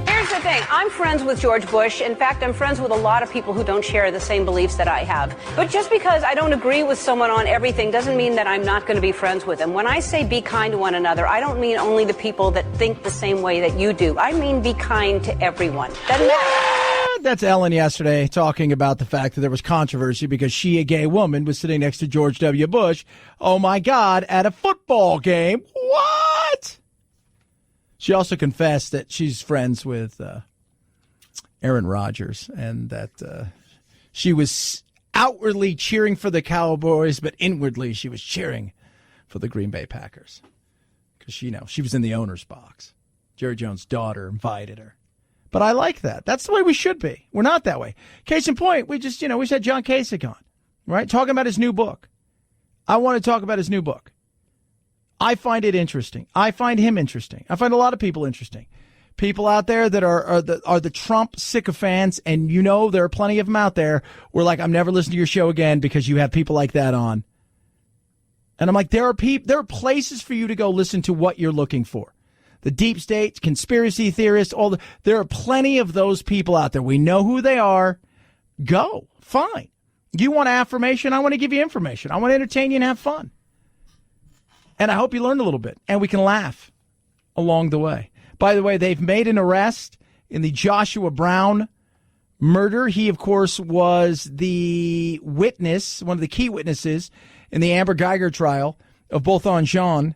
Here's the thing. I'm friends with George Bush. In fact, I'm friends with a lot of people who don't share the same beliefs that I have. But just because I don't agree with someone on everything doesn't mean that I'm not going to be friends with them. When I say be kind to one another, I don't mean only the people that think the same way that you do. I mean be kind to everyone. Doesn't matter. That's Ellen yesterday talking about the fact that there was controversy because she, a gay woman, was sitting next to George W. Bush. Oh, my God, at a football game. What? She also confessed that she's friends with Aaron Rodgers and that she was outwardly cheering for the Cowboys, but inwardly she was cheering for the Green Bay Packers because she was in the owner's box. Jerry Jones' daughter invited her. But I like that. That's the way we should be. We're not that way. Case in point, we just had John Kasich on, right? Talking about his new book. I want to talk about his new book. I find it interesting. I find him interesting. I find a lot of people interesting. People out there that are the Trump sycophants, and there are plenty of them out there. We're like, I'm never listening to your show again because you have people like that on. And I'm like, there are places for you to go listen to what you're looking for. The deep state, conspiracy theorists, there are plenty of those people out there. We know who they are. Go. Fine. You want affirmation? I want to give you information. I want to entertain you and have fun. And I hope you learned a little bit, and we can laugh along the way. By the way, they've made an arrest in the Joshua Brown murder. He, of course, was the witness, one of the key witnesses in the Amber Geiger trial of both on Jean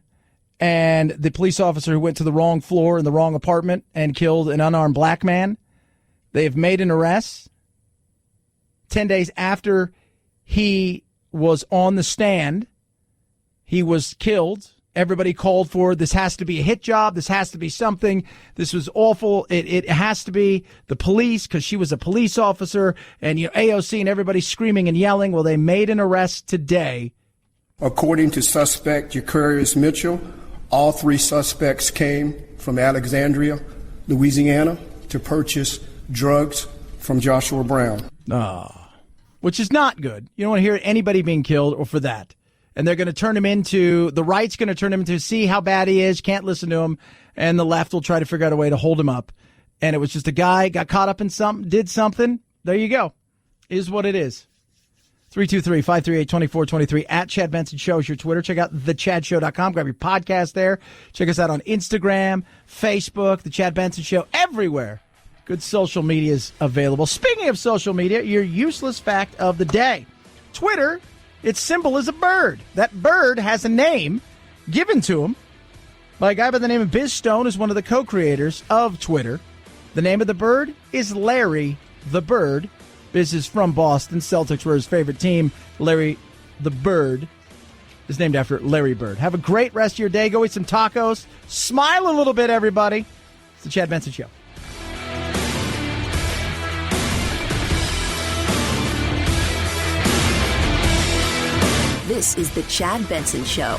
and the police officer who went to the wrong floor in the wrong apartment and killed an unarmed black man. They have made an arrest 10 days after he was on the stand. He was killed. Everybody called for this has to be a hit job. This has to be something. This was awful. It has to be the police because she was a police officer and AOC and everybody screaming and yelling. Well, they made an arrest today. According to suspect Jacarius Mitchell, all 3 suspects came from Alexandria, Louisiana, to purchase drugs from Joshua Brown. Which is not good. You don't want to hear anybody being killed or for that. And they're going to turn him into, the right's going to turn him into, see how bad he is, can't listen to him, and the left will try to figure out a way to hold him up. And it was just a guy got caught up in something, did something, there you go. Is what it is. 323-538-2423 at Chad Benson Show is your Twitter. Check out thechadshow.com. Grab your podcast there. Check us out on Instagram, Facebook, The Chad Benson Show, everywhere. Good social media is available. Speaking of social media, your useless fact of the day. Twitter, its symbol is a bird. That bird has a name given to him by a guy by the name of Biz Stone, who's one of the co-creators of Twitter. The name of the bird is Larry the Bird. Biz is from Boston. Celtics were his favorite team. Larry the Bird is named after Larry Bird. Have a great rest of your day. Go eat some tacos. Smile a little bit, everybody. It's the Chad Benson Show. This is the Chad Benson Show.